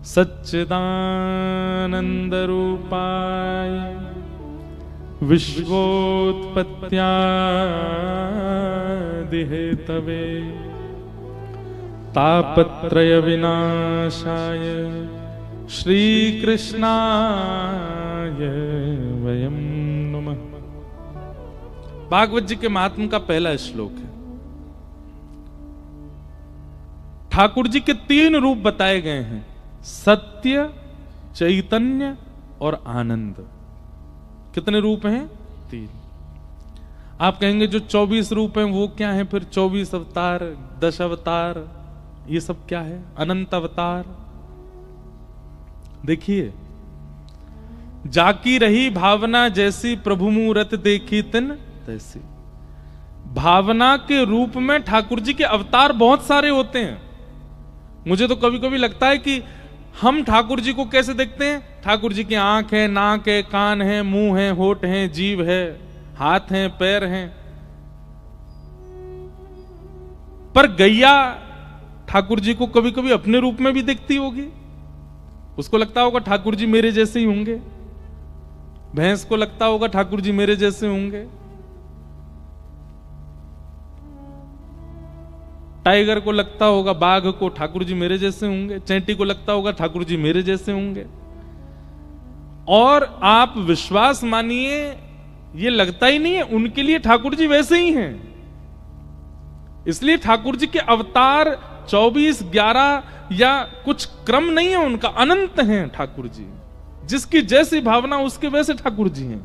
सच्चिदानंद रूपाय विश्वोत्पत्त्यादि Hathaway तापत्रय विनाशाय श्री कृष्णाय वयं नमः। भागवत जी के महात्म का पहला श्लोक है। ठाकुर जी के 3 रूप बताए गए हैं, सत्य, चैतन्य और आनंद। कितने रूप हैं? 3। आप कहेंगे जो 24 रूप हैं वो क्या है? फिर 24 अवतार, 10 अवतार, ये सब क्या है? अनंत अवतार। देखिए, जाकी रही भावना जैसी प्रभु मूरत देखी तिन तैसी। भावना के रूप में ठाकुर जी के अवतार बहुत सारे होते हैं। मुझे तो कभी कभी लगता है कि हम ठाकुर जी को कैसे देखते हैं? ठाकुर जी की आंख है, नाक है, कान है, मुंह है, होठ है, जीभ है, हाथ हैं, पैर हैं। पर गैया ठाकुर जी को कभी कभी अपने रूप में भी देखती होगी। उसको लगता होगा ठाकुर जी मेरे जैसे ही होंगे। भैंस को लगता होगा ठाकुर जी मेरे जैसे होंगे। टाइगर को लगता होगा, बाघ को, ठाकुर जी मेरे जैसे होंगे। चैंटी को लगता होगा ठाकुर जी मेरे जैसे होंगे। और आप विश्वास मानिए, ये लगता ही नहीं है, उनके लिए ठाकुर जी वैसे ही हैं। इसलिए ठाकुर जी के अवतार 24, 11 या कुछ क्रम नहीं है उनका, अनंत हैं ठाकुर जी। जिसकी जैसी भावना उसके वैसे ठाकुर जी हैं।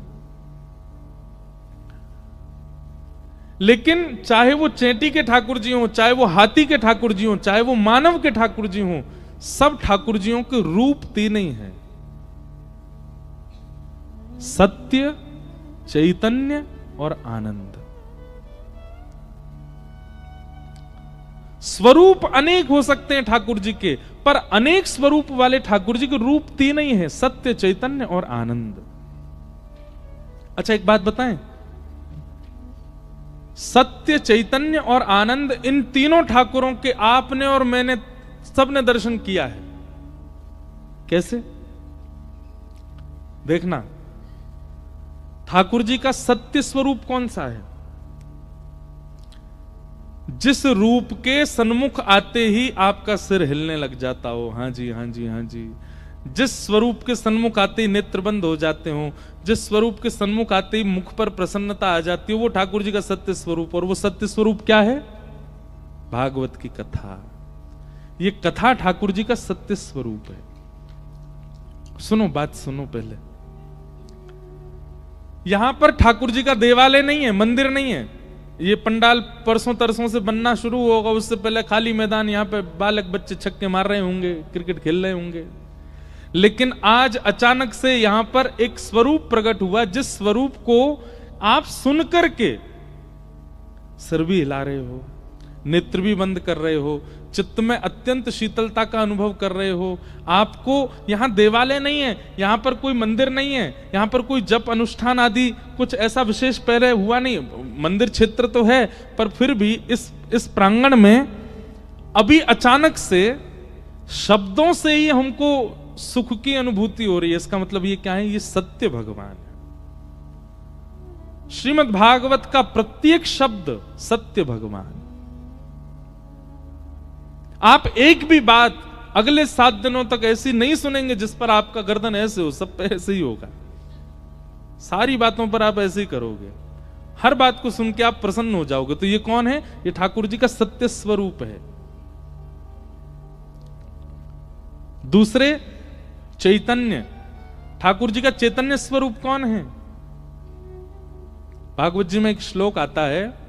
लेकिन चाहे वो चेंटी के ठाकुर जी हों, चाहे वो हाथी के ठाकुर जी हों, चाहे वो मानव के ठाकुर जी हों, सब ठाकुर जियों के रूप 3 ही हैं, सत्य, चैतन्य और आनंद। स्वरूप अनेक हो सकते हैं ठाकुर जी के, पर अनेक स्वरूप वाले ठाकुर जी के रूप 3 ही हैं, सत्य, चैतन्य और आनंद। अच्छा, एक बात बताएं, सत्य, चैतन्य और आनंद, इन तीनों ठाकुरों के आपने और मैंने सबने दर्शन किया है। कैसे? देखना, ठाकुर जी का सत्य स्वरूप कौन सा है? जिस रूप के सन्मुख आते ही आपका सिर हिलने लग जाता हो, हाँ जी, हाँ जी, हाँ जी। जिस स्वरूप के सन्मुख आते ही नेत्र बंद हो जाते हो, जिस स्वरूप के सन्मुख आते ही मुख पर प्रसन्नता आ जाती है, वो ठाकुर जी का सत्य स्वरूप। और वो सत्य स्वरूप क्या है? भागवत की कथा। ये कथा ठाकुर जी का सत्य स्वरूप है। सुनो, बात सुनो पहले। यहां पर ठाकुर जी का देवालय नहीं है, मंदिर नहीं है। ये पंडाल परसों तरसों से बनना शुरू होगा, उससे पहले खाली मैदान, यहां पे बालक बच्चे छक्के मार रहे होंगे, क्रिकेट खेल रहे होंगे। लेकिन आज अचानक से यहां पर एक स्वरूप प्रकट हुआ, जिस स्वरूप को आप सुन करके सिर भी हिला रहे हो, नेत्र भी बंद कर रहे हो, चित्त में अत्यंत शीतलता का अनुभव कर रहे हो। आपको यहां देवालय नहीं है, यहां पर कोई मंदिर नहीं है, यहां पर कोई जप अनुष्ठान आदि कुछ ऐसा विशेष पहले हुआ नहीं। मंदिर क्षेत्र तो है, पर फिर भी इस प्रांगण में अभी अचानक से शब्दों से ही हमको सुख की अनुभूति हो रही है। इसका मतलब ये क्या है? ये सत्य भगवान है। श्रीमद् भागवत का प्रत्येक शब्द सत्य भगवान। आप एक भी बात अगले 7 दिनों तक ऐसी नहीं सुनेंगे जिस पर आपका गर्दन ऐसे हो, सब पे ऐसे ही होगा। सारी बातों पर आप ऐसे ही करोगे, हर बात को सुन के आप प्रसन्न हो जाओगे। तो ये कौन है? ये ठाकुर जी का सत्य स्वरूप है। दूसरे, चैतन्य। ठाकुर जी का चैतन्य स्वरूप कौन है? भागवत जी में एक श्लोक आता है,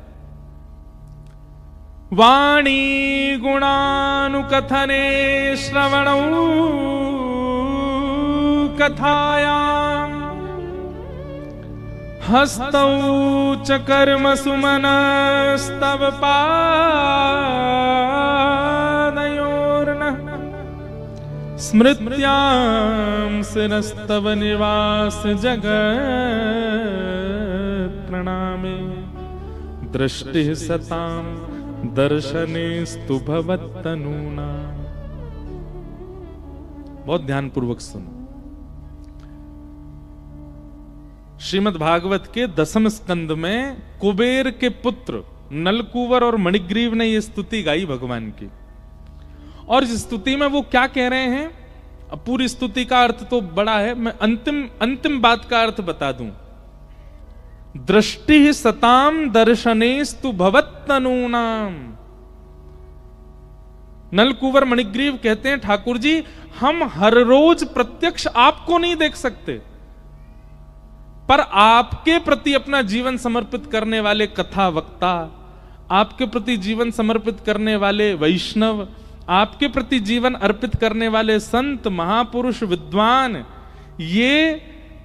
वाणी गुणानुकथने श्रवणौ कथायां हस्तौ च कर्म सुमनस्तव पादयोर्नः स्मृत्यां शिरस्तव निवास जगत् प्रणामे दृष्टि सतां दर्शनेस्तु भवत्तनूना। बहुत ध्यानपूर्वक सुनो। श्रीमद् भागवत के 10वें स्कंद में कुबेर के पुत्र नलकूवर और मणिग्रीव ने यह स्तुति गाई भगवान की। और इस स्तुति में वो क्या कह रहे हैं, अब पूरी स्तुति का अर्थ तो बड़ा है, मैं अंतिम बात का अर्थ बता दूं। दृष्टि सताम दर्शनेस्तु भवत्तनूनाम। नलकूवर मणिग्रीव कहते हैं, ठाकुर जी हम हर रोज प्रत्यक्ष आपको नहीं देख सकते, पर आपके प्रति अपना जीवन समर्पित करने वाले कथा वक्ता, आपके प्रति जीवन समर्पित करने वाले वैष्णव, आपके प्रति जीवन अर्पित करने वाले संत महापुरुष विद्वान, ये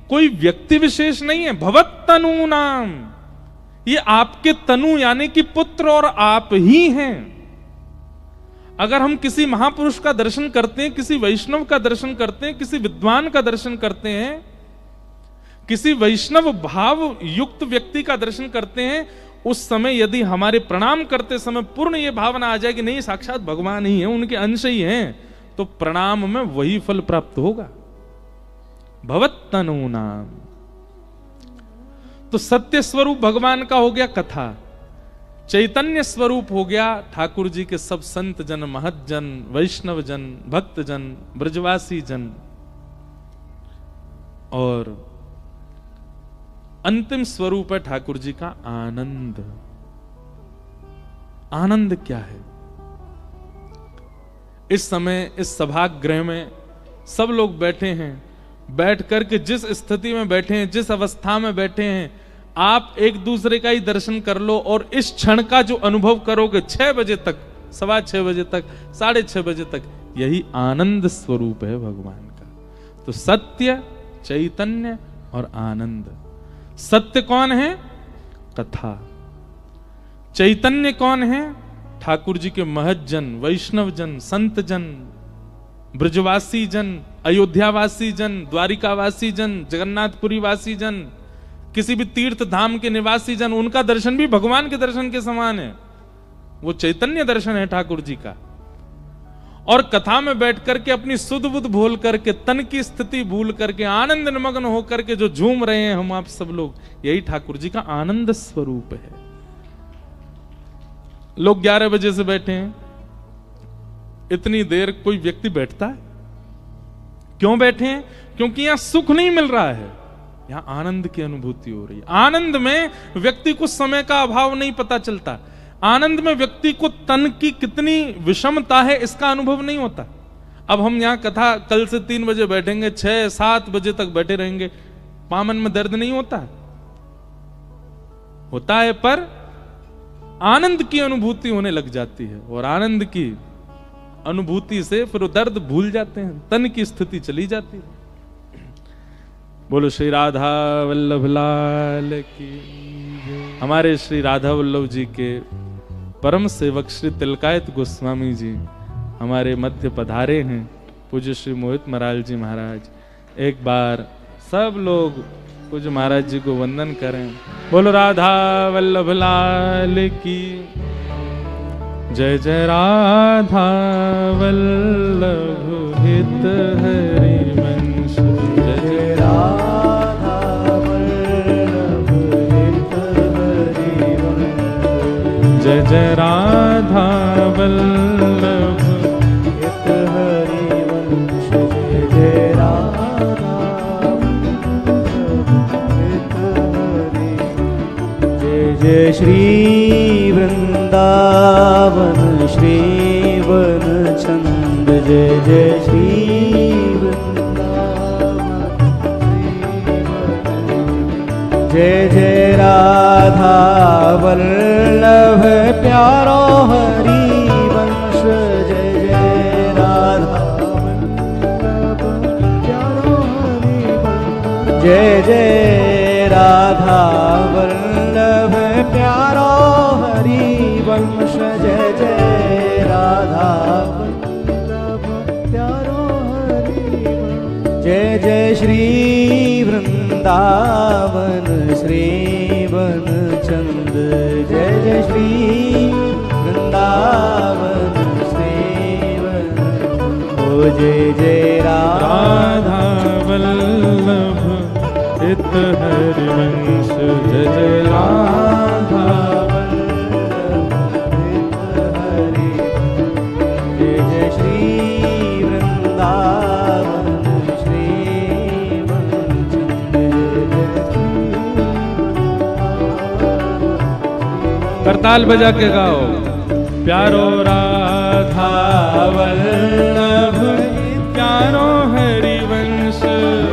कोई व्यक्ति विशेष नहीं है। भवत तनु नाम, ये आपके तनु यानी कि पुत्र और आप ही हैं। अगर हम किसी महापुरुष का दर्शन करते हैं, किसी वैष्णव का दर्शन करते हैं, किसी विद्वान का दर्शन करते हैं, किसी वैष्णव भाव युक्त व्यक्ति का दर्शन करते हैं, उस समय यदि हमारे प्रणाम करते समय पूर्ण ये भावना आ जाए कि नहीं साक्षात भगवान ही है, उनके अंश ही हैं, तो प्रणाम में वही फल प्राप्त होगा। भवत्तनु नाम, तो सत्य स्वरूप भगवान का हो गया कथा, चैतन्य स्वरूप हो गया ठाकुर जी के सब संत जन, महत जन, वैष्णव जन, भक्त जन, ब्रजवासी जन। और अंतिम स्वरूप है ठाकुर जी का आनंद। आनंद क्या है? इस समय इस सभागृह में सब लोग बैठे हैं, बैठ करके जिस स्थिति में बैठे हैं, जिस अवस्था में बैठे हैं, आप एक दूसरे का ही दर्शन कर लो और इस क्षण का जो अनुभव करोगे 6 बजे तक, 6:15 बजे तक, 6:30 बजे तक, यही आनंद स्वरूप है भगवान का। तो सत्य, चैतन्य और आनंद। सत्य कौन है? कथा। चैतन्य कौन है? ठाकुर जी के महत जन, वैष्णव जन, संत जन, ब्रजवासी जन, अयोध्यावासी जन, द्वारिकावासी जन, जगन्नाथपुरी वासी जन, किसी भी तीर्थ धाम के निवासी जन, उनका दर्शन भी भगवान के दर्शन के समान है। वो चैतन्य दर्शन है ठाकुर जी का। और कथा में बैठ करके अपनी सुध बुध भूल करके, तन की स्थिति भूल करके, आनंद निमग्न होकर के जो झूम रहे हैं हम आप सब लोग, यही ठाकुर जी का आनंद स्वरूप है। लोग 11 बजे से बैठे हैं, इतनी देर कोई व्यक्ति बैठता है? क्यों बैठे हैं? क्योंकि यहां सुख नहीं मिल रहा है, यहां आनंद की अनुभूति हो रही है। आनंद में व्यक्ति को समय का अभाव नहीं पता चलता। आनंद में व्यक्ति को तन की कितनी विषमता है इसका अनुभव नहीं होता। अब हम यहां कथा कल से 3 बजे बैठेंगे, 6-7 बजे तक बैठे रहेंगे, पामन में दर्द नहीं होता है? होता है, पर आनंद की अनुभूति होने लग जाती है और आनंद की अनुभूति से फिर वो दर्द भूल जाते हैं, तन की स्थिति चली जाती है। बोलो श्री राधा वल्लभ लाल की। हमारे श्री राधा वल्लभ जी के परम सेवक श्री तिलकायत गोस्वामी जी हमारे मध्य पधारे हैं, पूज्य श्री मोहित महाराज जी महाराज। एक बार सब लोग पूज्य महाराज जी को वंदन करें। बोलो राधा वल्लभ लाल की जय। जय राधा वल्लभ हित हरि वंश। जय जय राधा वल्लभ हित हरि वंश। जय जय राधा वल्लभ हित हरि वंश। जय जय राधा हित हरि। जय जय श्री वृंदावन श्री वन चंद। जय जय श्री वृंदावन। जय जय राधा वल्लभ प्यारो हरि वंश। जय जय राधा वल्लभ प्यारो हरि वंश। जय जय राधा वल्लभ प्यारो हरि वंश। जय जय राधा वल्लभ प्यारो हरि वंश। जय जय श्री वृंदावन श्री वन चंद। जय जय श्री वृंदावन श्री वन। जय जय राधा वल्लभ हित हरिवंश। जय जय राधा वल्लभ हित हरिवंश। जय जय श्री वृंदावन श्री करताल बजा के गाओ। प्यारो राधा वल्लभ प्यारो हरिवंश।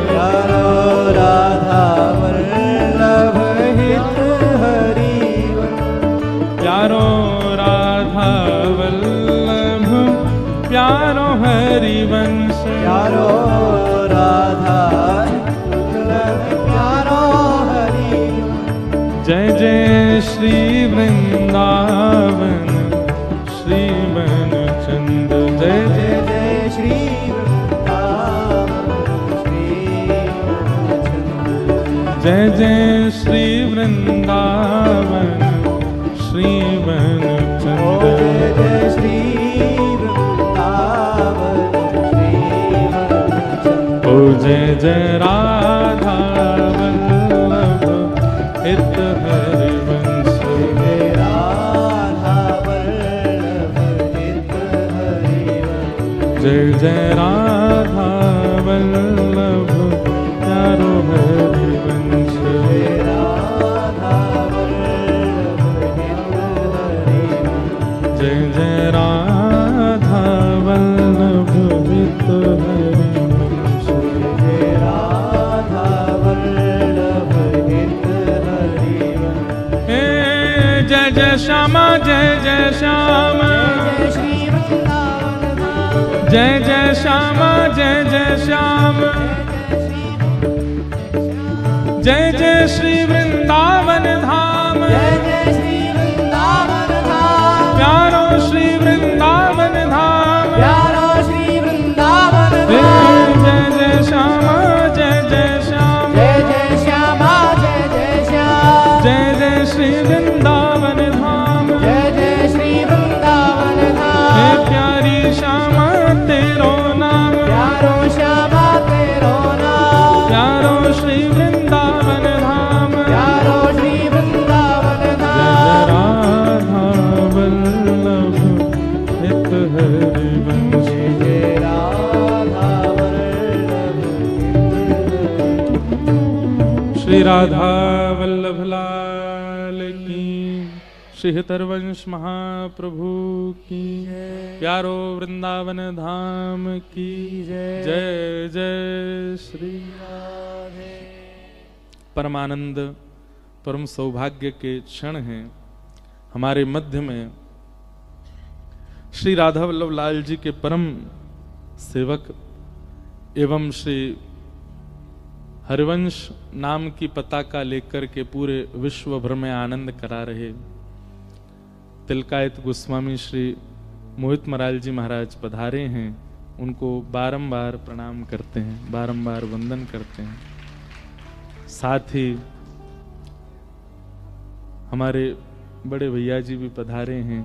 प्यारो राधा वल्लभ हित हरिवंश। प्यारो राधा वल्लभ प्यारो हरिवंश। प्यारो राधा वल्लभ प्यारो हरिवंश। जय जय श्री वृंदावन श्री मन चंद। जय जय जय श्री वृंदावन श्री मनचंद। जय जय श्री वृंदावन श्री मन चंद। जय जय श्री वृंदावन श्री मनचंद। ओ जय जय राधा वल्लभ हित हरिवंश। जय राधा वल्लभ हित हरिवंश। जय जय राधा वल्लभ प्यारो हरिवंश। जय राधा वल्लभ हित हरिवंश। जय जय राधा वल्लभ हित हरिवंश। जय राधा वल्लभ हित हरिवंश। हे जय जय श्यामा जय जय श्याम। जय श्री वृंदावन धाम। जय जय श्यामा जय जय श्याम। जय जय श्री वृंदावन धाम। जय जय श्री वृंदावन धाम। प्यारो श्री वृंदावन धाम। प्यारो श्री वृंदावन जय धाम। जय श्यामा जय जय श्याम। जय जय श्यामा जय जय श्याम। जय जय श्री वृंदावन धाम। जय जय श्री वृंदावन हे धाम। प्यारी श्यामा तेरो नाम। प्यारो श्यामा तेरो नाम। प्यारो श्री वृंदावन धाम। प्यारो श्री वृंदावन जय धाम। राधा वल्लभ हित हरिवंश। जय राधा वल्लभ श्री राधा वल्लभ लाल की। श्री हितरवंश महाप्रभु की। प्यारो वृंदावन धाम की जय। जय जय श्री राधे। परमानंद परम सौभाग्य के क्षण हैं। हमारे मध्य में श्री राधा वल्लभ लाल जी के परम सेवक एवं श्री हरिवंश नाम की पताका लेकर के पूरे विश्व भर में आनंद करा रहे तिलकायत गोस्वामी श्री मोहित मराल जी महाराज पधारे हैं। उनको बारंबार प्रणाम करते हैं, बारंबार वंदन करते हैं। साथ ही हमारे बड़े भैया जी भी पधारे हैं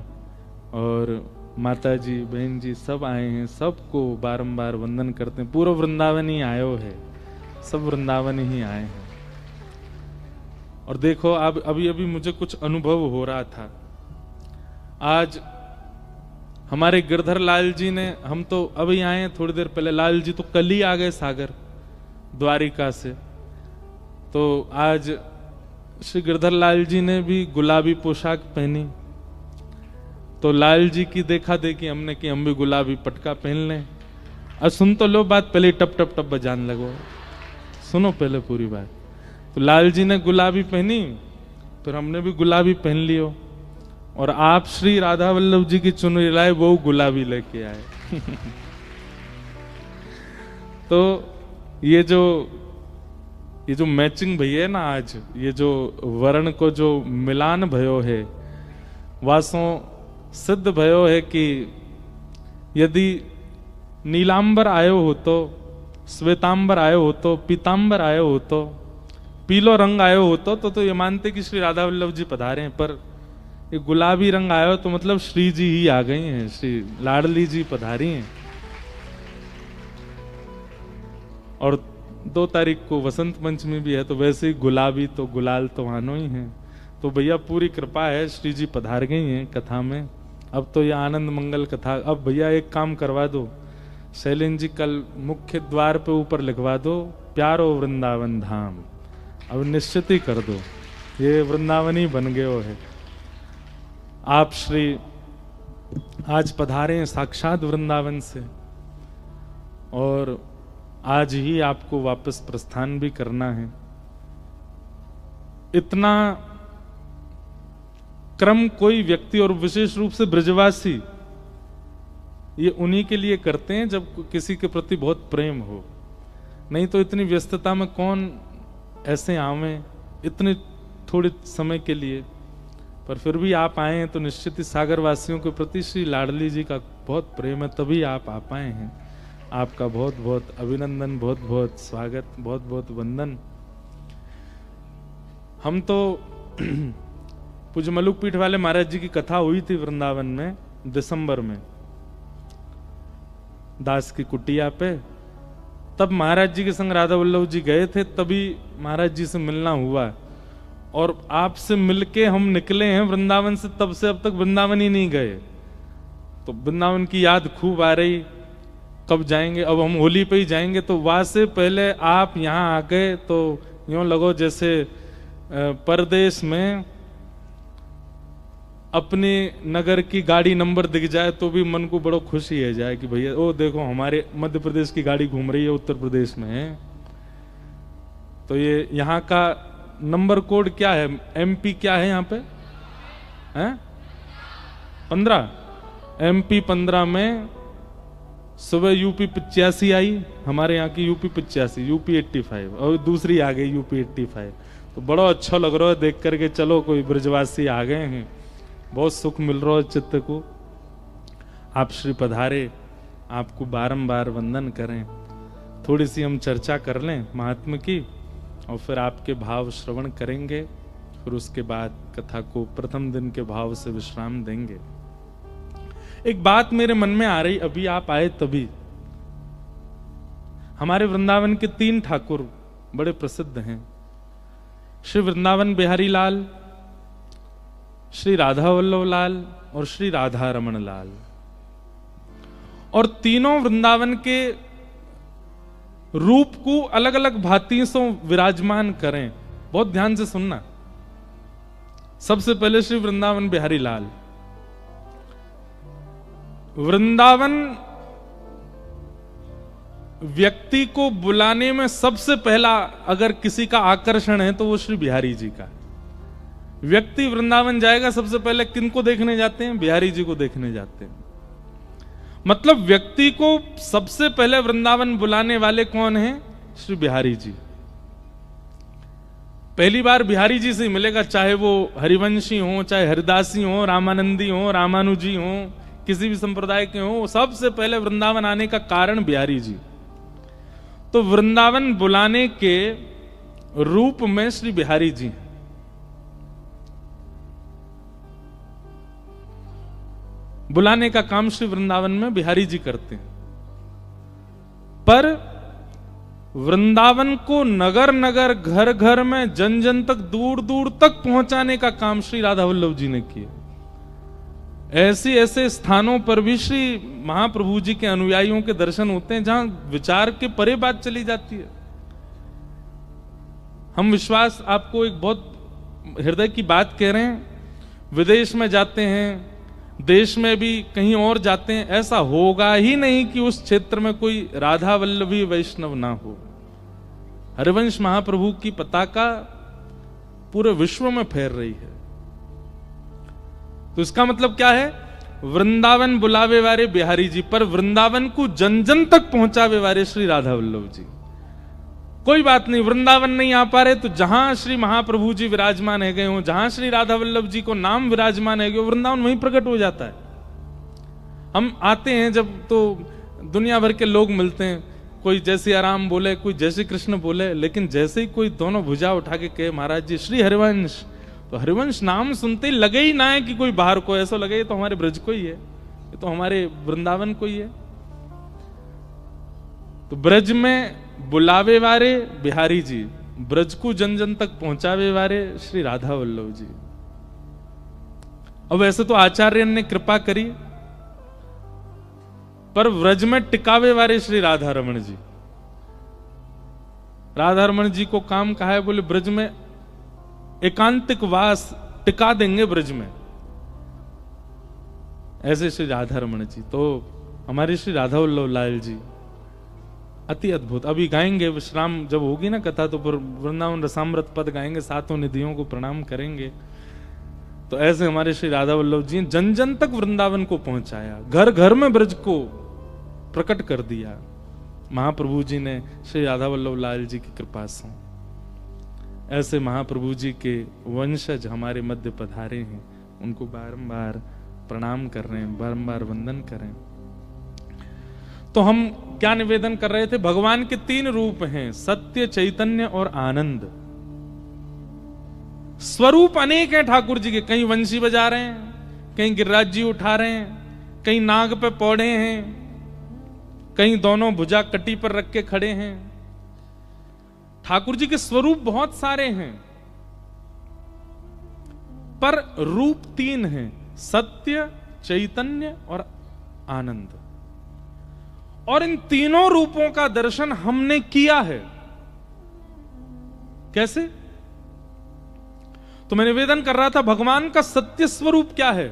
और माता जी बहन जी सब आए हैं। सबको बारंबार वंदन करते हैं। पूरा वृंदावन ही आयो है, सब वृंदावन ही आए हैं। और देखो अब अभी मुझे कुछ अनुभव हो रहा था। आज हमारे गिरधर लाल जी ने, हम तो अभी आए हैं थोड़ी देर पहले, लाल जी तो कल ही आ गए सागर द्वारिका से। तो आज श्री गिरधर लाल जी ने भी गुलाबी पोशाक पहनी। तो लाल जी की देखा देखी हमने कि हम भी गुलाबी पटका पहन लें। और सुन तो लो बात, पहले टप टप टप बजाने लगो, सुनो पहले पूरी बात। तो लाल जी ने गुलाबी पहनी, फिर हमने भी गुलाबी पहन लियो। और आप श्री राधा वल्लभ जी की चुनरी लाए, वो गुलाबी लेके आए। तो ये जो मैचिंग भई है ना, आज ये जो वर्ण को जो मिलान भयो है, वासों सिद्ध भयो है कि यदि नीलांबर आयो हो तो, श्वेतांबर आयो हो तो, पीतांबर आयो हो तो, पीलो रंग आयो हो तो ये मानते कि श्री राधा वल्लभ जी पधारे हैं। पर ये गुलाबी रंग आयो तो मतलब श्री जी ही आ गई हैं, श्री लाडली जी पधारी हैं। और 2 तारीख को वसंत पंचमी भी है, तो वैसे ही गुलाबी तो गुलाल तो आनो ही है। तो भैया पूरी कृपा है, श्री जी पधार गई हैं कथा में। अब तो ये आनंद मंगल कथा, अब भैया एक काम करवा दो, शैलेंद्र जी कल मुख्य द्वार पे ऊपर लिखवा दो, प्यारो वृंदावन धाम। अब निश्चित ही कर दो, ये वृंदावन ही बन गयो है। आप श्री आज पधारे हैं साक्षात वृंदावन से, और आज ही आपको वापस प्रस्थान भी करना है। इतना क्रम कोई व्यक्ति और विशेष रूप से ब्रजवासी ये उन्हीं के लिए करते हैं जब किसी के प्रति बहुत प्रेम हो, नहीं तो इतनी व्यस्तता में कौन ऐसे आवे इतने थोड़े समय के लिए। पर फिर भी आप आए हैं तो निश्चित ही सागर वासियों के प्रति श्री लाडली जी का बहुत प्रेम है, तभी आप आ पाए हैं। आपका बहुत बहुत अभिनंदन, बहुत बहुत स्वागत, बहुत बहुत वंदन। हम तो पूज्य मलुक पीठ वाले महाराज जी की कथा हुई थी वृंदावन में दिसंबर में दास की कुटिया पे, तब महाराज जी के संग राधा वल्लभ जी गए थे, तभी महाराज जी से मिलना हुआ। और आपसे मिलके हम निकले हैं वृंदावन से, तब से अब तक वृंदावन ही नहीं गए। तो वृंदावन की याद खूब आ रही, कब जाएंगे। अब हम होली पे ही जाएंगे, तो वहां से पहले आप यहाँ आ गए तो यूं लगो जैसे परदेश में अपने नगर की गाड़ी नंबर दिख जाए तो भी मन को बड़ो खुशी है जाए कि भैया ओ देखो हमारे मध्य प्रदेश की गाड़ी घूम रही है उत्तर प्रदेश में है। तो ये यहाँ का नंबर कोड क्या है, एमपी क्या है यहाँ पे है 15, एमपी 15 में सुबह यूपी 85 आई, हमारे यहाँ की यूपी 85, यूपी 85 और दूसरी आ गई यूपी 85। तो बड़ा अच्छा लग रहा है देख करके, चलो कोई ब्रजवासी आ गए हैं, बहुत सुख मिल रहा है चित्त को। आप श्री पधारे, आपको बारंबार वंदन करें। थोड़ी सी हम चर्चा कर लें महात्मा की, और फिर आपके भाव श्रवण करेंगे, फिर उसके बाद कथा को प्रथम दिन के भाव से विश्राम देंगे। एक बात मेरे मन में आ रही, अभी आप आए तभी, हमारे वृंदावन के 3 ठाकुर बड़े प्रसिद्ध हैं, श्री वृंदावन बिहारी लाल, श्री राधा वल्लभ लाल और श्री राधा रमण लाल। और तीनों वृंदावन के रूप को अलग अलग भांति से विराजमान करें। बहुत ध्यान से सुनना। सबसे पहले श्री वृंदावन बिहारी लाल। वृंदावन व्यक्ति को बुलाने में सबसे पहला अगर किसी का आकर्षण है तो वो श्री बिहारी जी का। व्यक्ति वृंदावन जाएगा सबसे पहले किनको देखने जाते हैं? बिहारी जी को देखने जाते हैं। मतलब व्यक्ति को सबसे पहले वृंदावन बुलाने वाले कौन हैं? श्री बिहारी जी। पहली बार बिहारी जी से मिलेगा, चाहे वो हरिवंशी हो, चाहे हरिदासी हो, रामानंदी हो, रामानुजी हो, किसी भी संप्रदाय के हो, सबसे पहले वृंदावन आने का कारण बिहारी जी। तो वृंदावन बुलाने के रूप में श्री बिहारी जी। बुलाने का काम श्री वृंदावन में बिहारी जी करते हैं। पर वृंदावन को नगर नगर, घर घर में, जन जन तक, दूर दूर तक पहुंचाने का काम श्री राधा वल्लभ जी ने किया। ऐसे ऐसे स्थानों पर भी श्री महाप्रभु जी के अनुयायियों के दर्शन होते हैं जहां विचार के परे बात चली जाती है। हम विश्वास आपको एक बहुत हृदय की बात कह रहे हैं, विदेश में जाते हैं, देश में भी कहीं और जाते हैं, ऐसा होगा ही नहीं कि उस क्षेत्र में कोई राधा वल्लभी वैष्णव ना हो। हरिवंश महाप्रभु की पताका पूरे विश्व में फैल रही है। तो इसका मतलब क्या है? वृंदावन बुलावे वाले बिहारी जी, पर वृंदावन को जन जन तक पहुंचावे वाले श्री राधा वल्लभ जी। कोई बात नहीं, वृंदावन नहीं आ पा रहे तो जहां श्री महाप्रभु जी विराजमान है गए हो, जहां श्री राधा वल्लभ जी को नाम विराजमान है गए, वृंदावन वहीं प्रकट हो जाता है। हम आते हैं जब तो दुनिया भर के लोग मिलते हैं, कोई जैसे आराम बोले, कोई जैसे कृष्ण बोले, लेकिन जैसे ही कोई दोनों भुजा उठा के कहे महाराज जी श्री हरिवंश, तो हरिवंश नाम सुनते ही लगे ही ना है कि कोई बाहर को, ऐसा लगे ये तो हमारे ब्रज को ही है, ये तो हमारे वृंदावन को ही है। तो ब्रज में बुलावे वारे बिहारी जी, ब्रज को जन जन तक पहुंचावे वारे श्री राधा वल्लभ जी। अब वैसे तो आचार्य ने कृपा करी, पर व्रज में टिकावे वाले श्री राधा रमण जी। राधा रमण जी को काम कहा है, बोले ब्रज में एकांतिक वास टिका देंगे ब्रज में, ऐसे श्री राधा रमण जी। तो हमारे श्री राधा वल्लभ लाल जी अति अद्भुत। अभी गाएंगे, विश्राम जब होगी ना कथा तो वृंदावन रसामृत पद गाएंगे, सातों निधियों को प्रणाम करेंगे। तो ऐसे हमारे श्री राधा वल्लभ जी जन जन तक वृंदावन को पहुंचाया, घर घर में ब्रज को प्रकट कर दिया। महाप्रभु जी ने श्री राधा वल्लभ लाल जी की कृपा से ऐसे महाप्रभु जी के वंशज हमारे मध्य पधारे हैं, उनको बारंबार प्रणाम कर रहे हैं, बारंबार वंदन करें। तो हम क्या निवेदन कर रहे थे? भगवान के 3 रूप हैं, सत्य, चैतन्य और आनंद। स्वरूप अनेक हैं ठाकुर जी के, कहीं वंशी बजा रहे हैं, कहीं गिरिराज जी उठा रहे हैं, कहीं नाग पे पौड़े हैं, कहीं दोनों भुजा कटी पर रख के खड़े हैं। ठाकुर जी के स्वरूप बहुत सारे हैं, पर रूप 3 हैं, सत्य, चैतन्य और आनंद। और इन तीनों रूपों का दर्शन हमने किया है। कैसे? तो मैं निवेदन कर रहा था, भगवान का सत्य स्वरूप क्या है?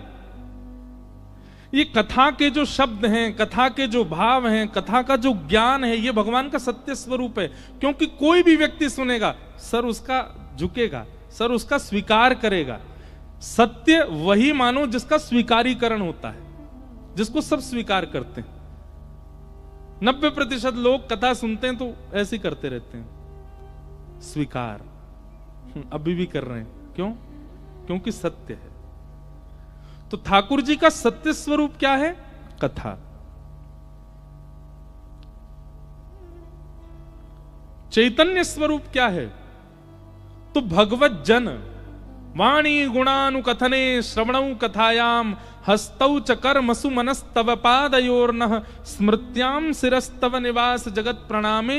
ये कथा के जो शब्द हैं, कथा के जो भाव हैं, कथा का जो ज्ञान है, ये भगवान का सत्य स्वरूप है। क्योंकि कोई भी व्यक्ति सुनेगा, सर उसका झुकेगा, सर उसका स्वीकार करेगा। सत्य वही मानो जिसका स्वीकारीकरण होता है, जिसको सब स्वीकार करते हैं। 90% लोग कथा सुनते हैं तो ऐसे ही करते रहते हैं, स्वीकार अभी भी कर रहे हैं। क्यों? क्योंकि सत्य है। तो ठाकुर जी का सत्य स्वरूप क्या है? कथा। चैतन्य स्वरूप क्या है? तो भगवत जन वाणी गुणानुकथने श्रवणौ कथायाम हस्तौ च कर्मसु मनस्तव पादयोर्नः स्मृत्याम शिरस्तव निवास जगत प्रणामे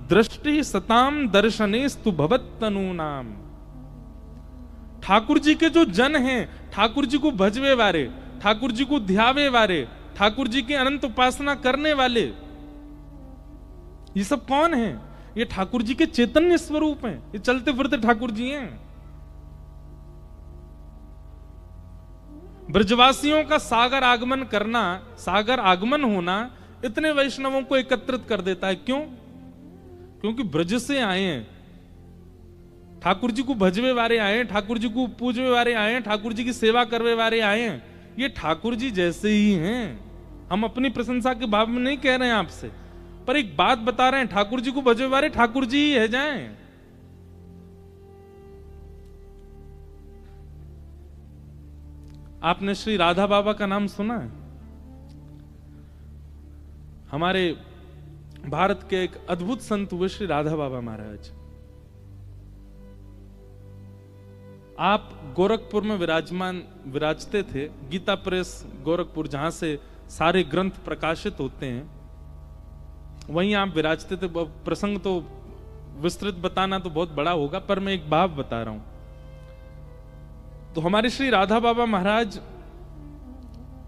दृष्टि सताम दर्शनेस्तु भवत्तनूनाम। ठाकुर जी के जो जन हैं, ठाकुर जी को भजवे वाले, ठाकुर जी को ध्यावे वाले, ठाकुर जी की अनंत उपासना करने वाले, ये सब कौन हैं? ये ठाकुर जी के चैतन्य स्वरूप हैं, ये चलते फिरते ठाकुर जी हैं। ब्रजवासियों का सागर आगमन करना, सागर आगमन होना इतने वैष्णवों को एकत्रित कर देता है। क्यों? क्योंकि ब्रज से आए हैं, ठाकुर जी को भजवे वाले आए हैं, ठाकुर जी को पूजवे वाले आए हैं, ठाकुर जी की सेवा करवे वाले आए हैं। ये ठाकुर जी जैसे ही हैं। हम अपनी प्रशंसा के भाव में नहीं कह रहे हैं आपसे, पर एक बात बता रहे हैं, ठाकुर जी को भजवे वाले ठाकुर जी ही है जाएं। आपने श्री राधा बाबा का नाम सुना है? हमारे भारत के एक अद्भुत संत हुए श्री राधा बाबा महाराज। आप गोरखपुर में विराजते थे, गीता प्रेस गोरखपुर, जहां से सारे ग्रंथ प्रकाशित होते हैं, वहीं आप विराजते थे। प्रसंग तो विस्तृत बताना तो बहुत बड़ा होगा, पर मैं एक भाव बता रहा हूं। तो हमारे श्री राधा बाबा महाराज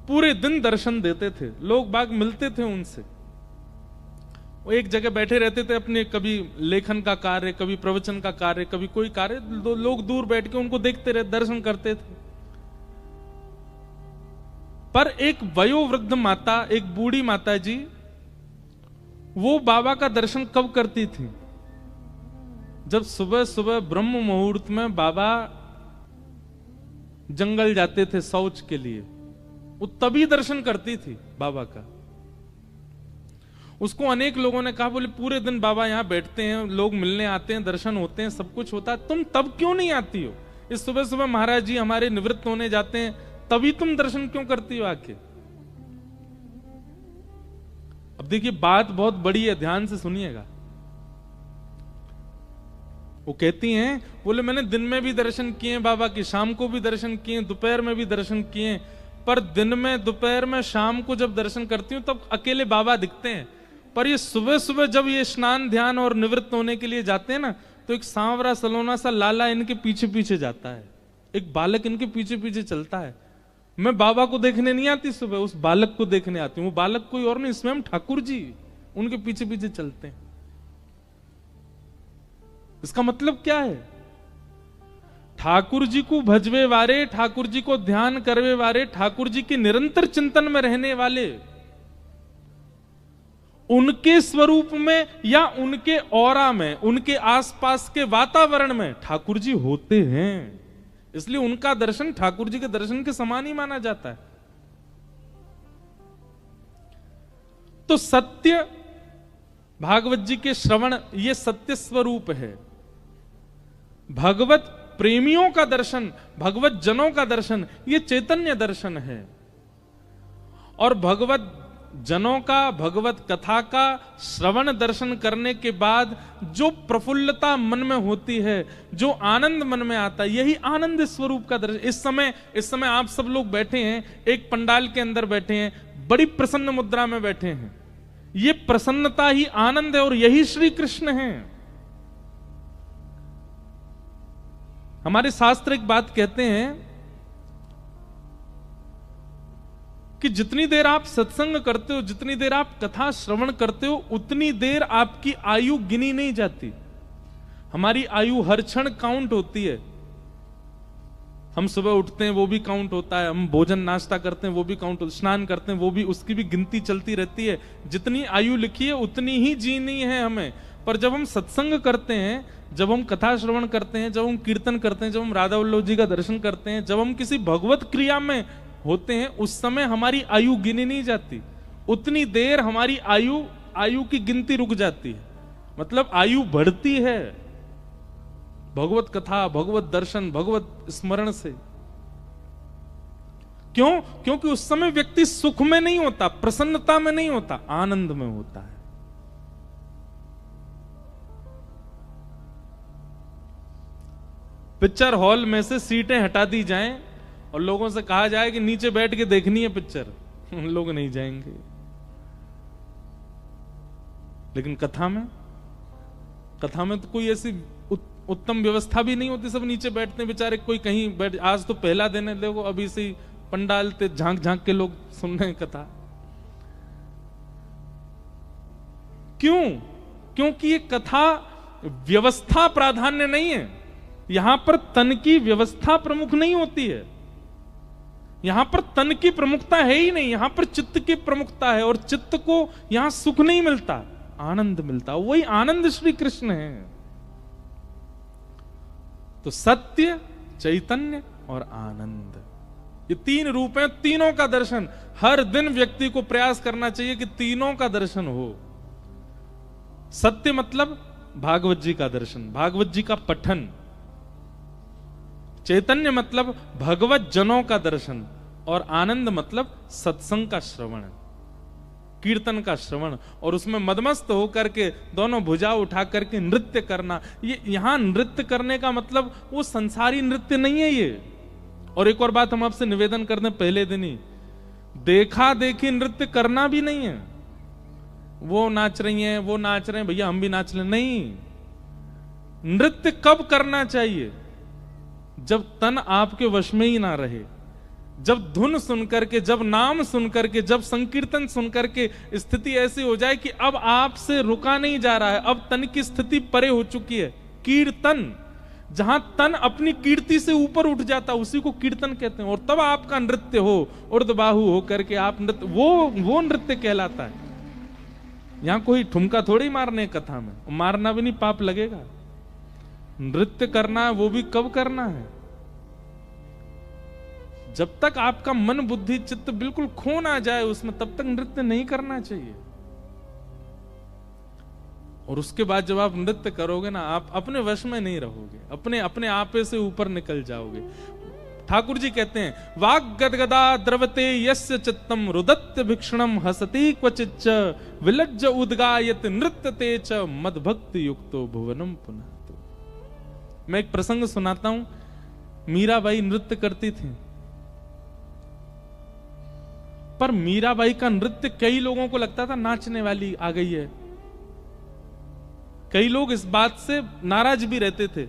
पूरे दिन दर्शन देते थे, लोग बाग मिलते थे उनसे। वो एक जगह बैठे रहते थे, अपने कभी लेखन का कार्य, कभी प्रवचन का कार्य, कभी कोई कार्य, लोग दूर बैठ के उनको देखते रहे, दर्शन करते थे। पर एक वयोवृद्ध माता, एक बूढ़ी माता जी, वो बाबा का दर्शन कब करती थी? जब सुबह सुबह ब्रह्म मुहूर्त में बाबा जंगल जाते थे शौच के लिए, वो तभी दर्शन करती थी बाबा का। उसको अनेक लोगों ने कहा, बोले पूरे दिन बाबा यहां बैठते हैं, लोग मिलने आते हैं, दर्शन होते हैं, सब कुछ होता है, तुम तब क्यों नहीं आती हो? इस सुबह सुबह महाराज जी हमारे निवृत्त होने जाते हैं, तभी तुम दर्शन क्यों करती हो आके? अब देखिए, बात बहुत बड़ी है, ध्यान से सुनिएगा। वो कहती हैं, बोले मैंने दिन में भी दर्शन किए बाबा की, शाम को भी दर्शन किए, दोपहर में भी दर्शन किए, पर दिन में, दोपहर में, शाम को जब दर्शन करती हूं तब अकेले बाबा दिखते हैं। पर ये सुबह सुबह जब ये स्नान ध्यान और निवृत्त होने के लिए जाते हैं ना, तो एक सांवरा सलोना सा लाला इनके पीछे पीछे जाता है, एक बालक इनके पीछे पीछे चलता है। मैं बाबा को देखने नहीं आती सुबह, उस बालक को देखने आती हूँ। वो बालक कोई और नहीं, स्वयं ठाकुर जी उनके पीछे पीछे चलते हैं। इसका मतलब क्या है? ठाकुर जी को भजवे वारे, ठाकुर जी को ध्यान करवे वारे, ठाकुर जी के निरंतर चिंतन में रहने वाले, उनके स्वरूप में या उनके औरा में, उनके आसपास के वातावरण में ठाकुर जी होते हैं। इसलिए उनका दर्शन ठाकुर जी के दर्शन के समान ही माना जाता है। तो सत्य भागवत जी के श्रवण, ये सत्य स्वरूप है। भगवत प्रेमियों का दर्शन, भगवत जनों का दर्शन, ये चैतन्य दर्शन है। और भगवत जनों का, भगवत कथा का श्रवण दर्शन करने के बाद जो प्रफुल्लता मन में होती है, जो आनंद मन में आता है, यही आनंद स्वरूप का दर्शन। इस समय आप सब लोग बैठे हैं, एक पंडाल के अंदर बैठे हैं, बड़ी प्रसन्न मुद्रा में बैठे हैं। ये प्रसन्नता ही आनंद है और यही श्री कृष्ण है। हमारे शास्त्र एक बात कहते हैं कि जितनी देर आप सत्संग करते हो, जितनी देर आप कथा श्रवण करते हो, उतनी देर आपकी आयु गिनी नहीं जाती। हमारी आयु हर क्षण काउंट होती है। हम सुबह उठते हैं वो भी काउंट होता है, हम भोजन नाश्ता करते हैं वो भी काउंट होता है, स्नान करते हैं वो भी, उसकी भी गिनती चलती रहती है। जितनी आयु लिखी है उतनी ही जीनी है हमें। पर जब हम सत्संग करते हैं, जब हम कथा श्रवण करते हैं, जब हम कीर्तन करते हैं, जब हम राधा वल्लभ जी का दर्शन करते हैं, जब हम किसी भगवत क्रिया में होते हैं, उस समय हमारी आयु गिनी नहीं जाती। उतनी देर हमारी आयु की गिनती रुक जाती है, मतलब आयु बढ़ती है भगवत कथा, भगवत दर्शन, भगवत स्मरण से। क्यों? क्योंकि उस समय व्यक्ति सुख में नहीं होता, प्रसन्नता में नहीं होता, आनंद में होता है। पिक्चर हॉल में से सीटें हटा दी जाएं और लोगों से कहा जाए कि नीचे बैठ के देखनी है पिक्चर, लोग नहीं जाएंगे। लेकिन कथा में तो कोई ऐसी उत्तम व्यवस्था भी नहीं होती, सब नीचे बैठते हैं बेचारे। कोई कहीं बैठ, आज तो पहला दिन है, देखो अभी से पंडाल ते झांक झांक के लोग सुन रहे हैं कथा। क्यों? क्योंकि ये कथा व्यवस्था प्राधान्य नहीं है। यहां पर तन की व्यवस्था प्रमुख नहीं होती है, यहां पर तन की प्रमुखता है ही नहीं, यहां पर चित्त की प्रमुखता है। और चित्त को यहां सुख नहीं मिलता, आनंद मिलता। वही आनंद श्री कृष्ण है। तो सत्य, चैतन्य और आनंद, ये तीन रूप हैं। तीनों का दर्शन हर दिन व्यक्ति को प्रयास करना चाहिए कि तीनों का दर्शन हो। सत्य मतलब भागवत जी का दर्शन, भागवत जी का पठन। चैतन्य मतलब भगवत जनों का दर्शन, और आनंद मतलब सत्संग का श्रवण, कीर्तन का श्रवण, और उसमें मदमस्त होकर के दोनों भुजा उठा करके नृत्य करना। ये यहां नृत्य करने का मतलब वो संसारी नृत्य नहीं है ये। और एक और बात हम आपसे निवेदन करते हैं पहले दिन ही, देखा देखी नृत्य करना भी नहीं है। वो नाच रही हैं, वो नाच रहे हैं, भैया हम भी नाच लें, नहीं। नृत्य कब करना चाहिए? जब तन आपके वश में ही ना रहे, जब धुन सुनकर के, जब नाम सुनकर के, जब संकीर्तन सुनकर के स्थिति ऐसी हो जाए कि अब आपसे रुका नहीं जा रहा है, अब तन की स्थिति परे हो चुकी है। कीर्तन, जहां तन अपनी कीर्ति से ऊपर उठ जाता, उसी को कीर्तन कहते हैं। और तब आपका नृत्य हो, उर्दबाहु होकर के आप नृत्य, वो नृत्य कहलाता है। यहां कोई ठुमका थोड़ी मारने कथा में, मारना भी नहीं, पाप लगेगा। नृत्य करना है, वो भी कब करना है? जब तक आपका मन बुद्धि चित्त बिल्कुल खो ना जाए उसमें, तब तक नृत्य नहीं करना चाहिए। और उसके बाद जब आप नृत्य करोगे ना, आप अपने वश में नहीं रहोगे, अपने आपे से ऊपर निकल जाओगे। ठाकुर जी कहते हैं, वाग गदगदा द्रवते यस्य चित्तम रुदत्य भिक्षणम हसति क्वचिच्च विलज्ज उद्गायत नृत्यते च मदभक्ति युक्तो भुवनम पुनः। मैं एक प्रसंग सुनाता हूं। मीराबाई नृत्य करती थी पर मीराबाई का नृत्य कई लोगों को लगता था नाचने वाली आ गई है। कई लोग इस बात से नाराज भी रहते थे,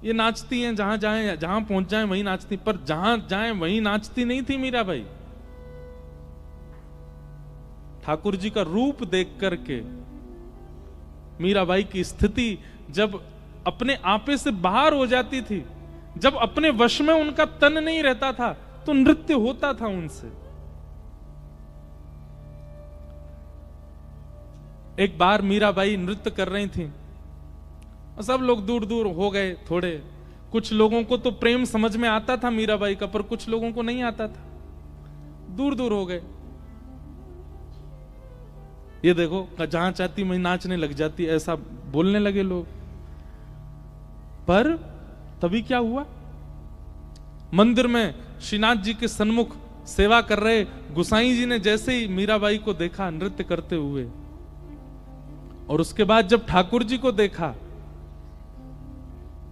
ये नाचती हैं जहां जाएं, जहां पहुंच जाएं वहीं नाचती, पर जहां जाएं वहीं नाचती नहीं थी मीराबाई। ठाकुर जी का रूप देख करके मीराबाई की स्थिति जब अपने आपे से बाहर हो जाती थी, जब अपने वश में उनका तन नहीं रहता था, तो नृत्य होता था उनसे। एक बार मीराबाई नृत्य कर रही थी, सब लोग दूर दूर हो गए थोड़े। कुछ लोगों को तो प्रेम समझ में आता था मीराबाई का, पर कुछ लोगों को नहीं आता था, दूर दूर हो गए। ये देखो जहां चाहती वहीं नाचने लग जाती, ऐसा बोलने लगे लोग। पर तभी क्या हुआ, मंदिर में श्रीनाथ जी के सन्मुख सेवा कर रहे गुसाई जी ने जैसे ही मीराबाई को देखा नृत्य करते हुए, और उसके बाद जब ठाकुर जी को देखा,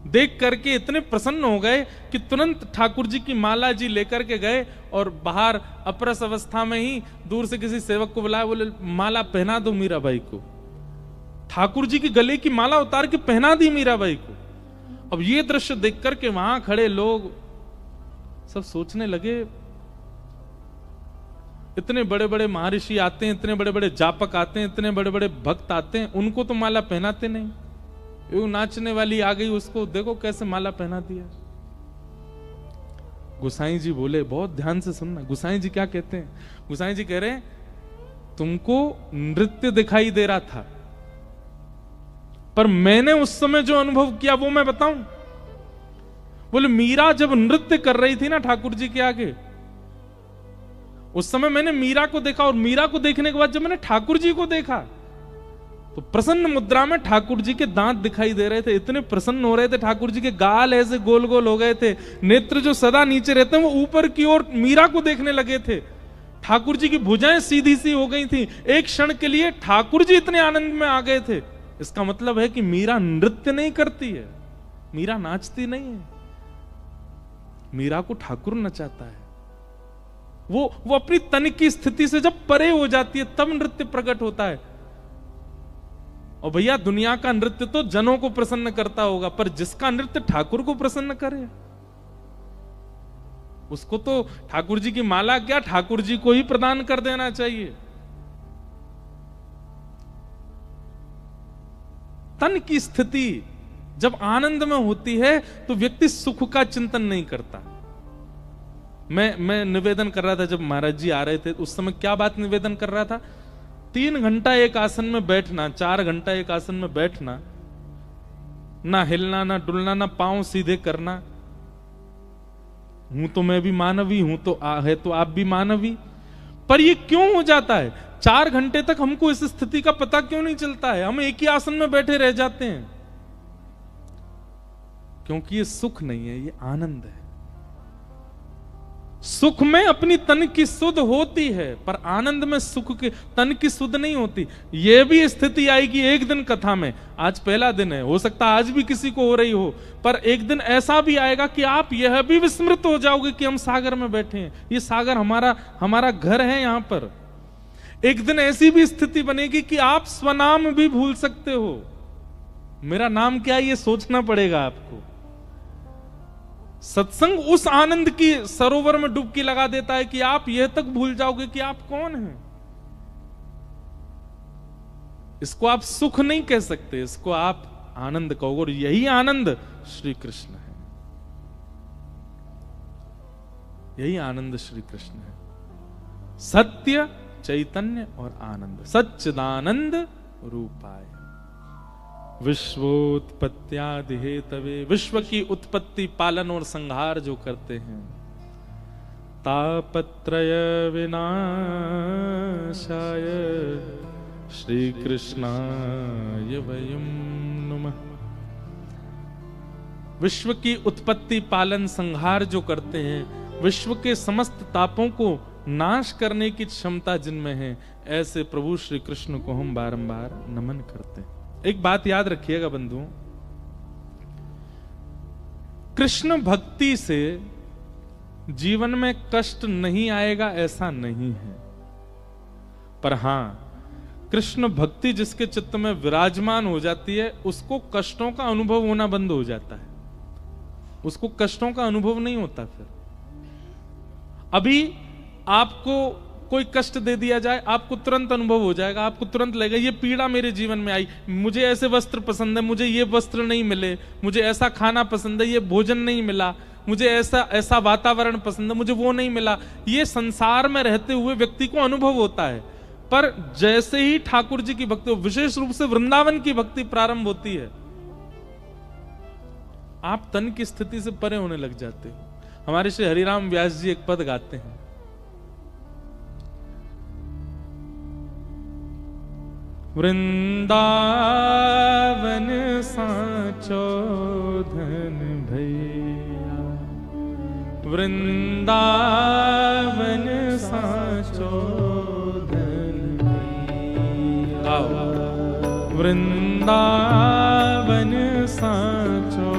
देख करके इतने प्रसन्न हो गए कि तुरंत ठाकुर जी की माला जी लेकर के गए और बाहर अपरस अवस्था में ही दूर से किसी सेवक को बुलाया, बोले माला पहना दो मीराबाई को। ठाकुर जी की गले की माला उतार के पहना दी मीराबाई को। अब ये दृश्य देख करके वहां खड़े लोग सब सोचने लगे, इतने बड़े बड़े महर्षि आते हैं, इतने बड़े बड़े जापक आते हैं, इतने बड़े बड़े भक्त आते हैं, उनको तो माला पहनाते नहीं। वो नाचने वाली आ गई, उसको देखो कैसे माला पहना दिया। गुसाई जी बोले, बहुत ध्यान से सुनना, गुसाई जी क्या कहते हैं। गुसाई जी कह रहे हैं, तुमको नृत्य दिखाई दे रहा था, पर मैंने उस समय जो अनुभव किया वो मैं बताऊं। बोले मीरा जब नृत्य कर रही थी ना ठाकुर जी के आगे, उस समय मैंने मीरा को देखा, और मीरा को देखने के बाद जब मैंने ठाकुर जी को देखा, तो प्रसन्न मुद्रा में ठाकुर जी के दांत दिखाई दे रहे थे, इतने प्रसन्न हो रहे थे। ठाकुर जी के गाल ऐसे गोल गोल हो गए थे, नेत्र जो सदा नीचे रहते हैं वो ऊपर की ओर मीरा को देखने लगे थे। ठाकुर जी की भुजाएं सीधी सी हो गई थी। एक क्षण के लिए ठाकुर जी इतने आनंद में आ गए थे। इसका मतलब है कि मीरा नृत्य नहीं करती है, मीरा नाचती नहीं है, मीरा को ठाकुर नचाता है। वो अपनी तन की स्थिति से जब परे हो जाती है तब नृत्य प्रकट होता है। और भैया दुनिया का नृत्य तो जनों को प्रसन्न करता होगा, पर जिसका नृत्य ठाकुर को प्रसन्न करे उसको तो ठाकुर जी की माला क्या, ठाकुर जी को ही प्रदान कर देना चाहिए। तन की स्थिति जब आनंद में होती है तो व्यक्ति सुख का चिंतन नहीं करता। मैं निवेदन कर रहा था जब महाराज जी आ रहे थे, उस समय क्या बात निवेदन कर रहा था, 3 घंटा एक आसन में बैठना, 4 घंटा एक आसन में बैठना, ना हिलना ना डुलना ना पांव सीधे करना। हूं तो मैं भी मानवी, हूं तो है तो आप भी मानवी, पर ये क्यों हो जाता है? 4 घंटे तक हमको इस स्थिति का पता क्यों नहीं चलता है? हम एक ही आसन में बैठे रह जाते हैं, क्योंकि ये सुख नहीं है, ये आनंद है। सुख में अपनी तन की सुध होती है, पर आनंद में सुख के तन की सुध नहीं होती। यह भी स्थिति आएगी एक दिन कथा में। आज पहला दिन है, हो सकता है आज भी किसी को हो रही हो, पर एक दिन ऐसा भी आएगा कि आप यह भी विस्मृत हो जाओगे कि हम सागर में बैठे हैं, ये सागर हमारा घर है यहां पर। एक दिन ऐसी भी स्थिति बनेगी कि आप स्वनाम भी भूल सकते हो। मेरा नाम क्या है ये सोचना पड़ेगा आपको। सत्संग उस आनंद की सरोवर में डुबकी लगा देता है कि आप यह तक भूल जाओगे कि आप कौन हैं। इसको आप सुख नहीं कह सकते, इसको आप आनंद कहोगे, और यही आनंद श्री कृष्ण है। यही आनंद श्री कृष्ण है। सत्य, चैतन्य और आनंद, सच्चिदानंद रूपाय। विश्वोत्पत्त्यादि हेतवे, विश्व की उत्पत्ति पालन और संहार जो करते हैं। तापत्रय विनाशाय श्री कृष्णाय वयं नमः। विश्व की उत्पत्ति पालन संहार जो करते हैं, विश्व के समस्त तापों को नाश करने की क्षमता जिनमें है, ऐसे प्रभु श्री कृष्ण को हम बारंबार नमन करते हैं। एक बात याद रखिएगा बंधुओं, कृष्ण भक्ति से जीवन में कष्ट नहीं आएगा ऐसा नहीं है, पर हां कृष्ण भक्ति जिसके चित्त में विराजमान हो जाती है उसको कष्टों का अनुभव होना बंद हो जाता है, उसको कष्टों का अनुभव नहीं होता। फिर अभी आपको कोई कष्ट दे दिया जाए, आपको तुरंत अनुभव हो जाएगा, आपको तुरंत लगेगा ये पीड़ा मेरे जीवन में आई, मुझे ऐसे वस्त्र पसंद है, मुझे ये वस्त्र नहीं मिले, मुझे ऐसा खाना पसंद है, ये भोजन नहीं मिला, मुझे ऐसा वातावरण पसंद है, मुझे वो नहीं मिला। ये संसार में रहते हुए व्यक्ति को अनुभव होता है। पर जैसे ही ठाकुर जी की भक्ति, विशेष रूप से वृंदावन की भक्ति प्रारंभ होती है, आप तन की स्थिति से परे होने लग जाते हो। हमारे श्री हरिराम व्यास जी एक पद गाते हैं, वृंदावन साचो धन भैया, वृंदावन साचो धन भैया, वृंदावन साचो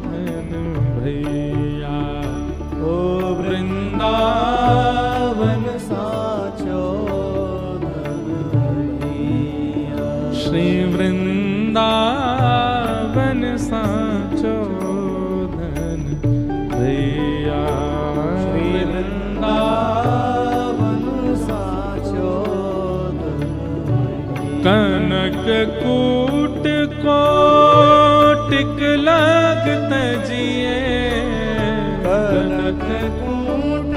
धन भैया, ओ वृंदावन साचो श्री वृंदावन साचो धन भैया, श्री वृंदावन साचो धन भैया। कनक कूट कोटिक लग तजिए, कनक कूट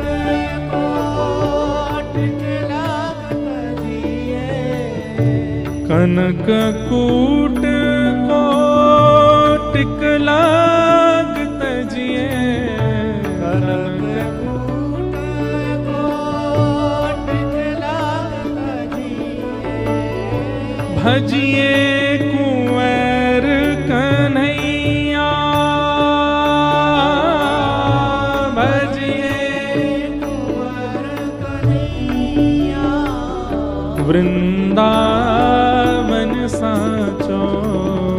कोटिक लग तजिए, कनक कूट कोटिक लग तजिए, कनक कूट कोटिक लग तजिए, भजिए कुंवर कन्हैया, भजिए कुंवर कन्हैया, वृंदावन साचो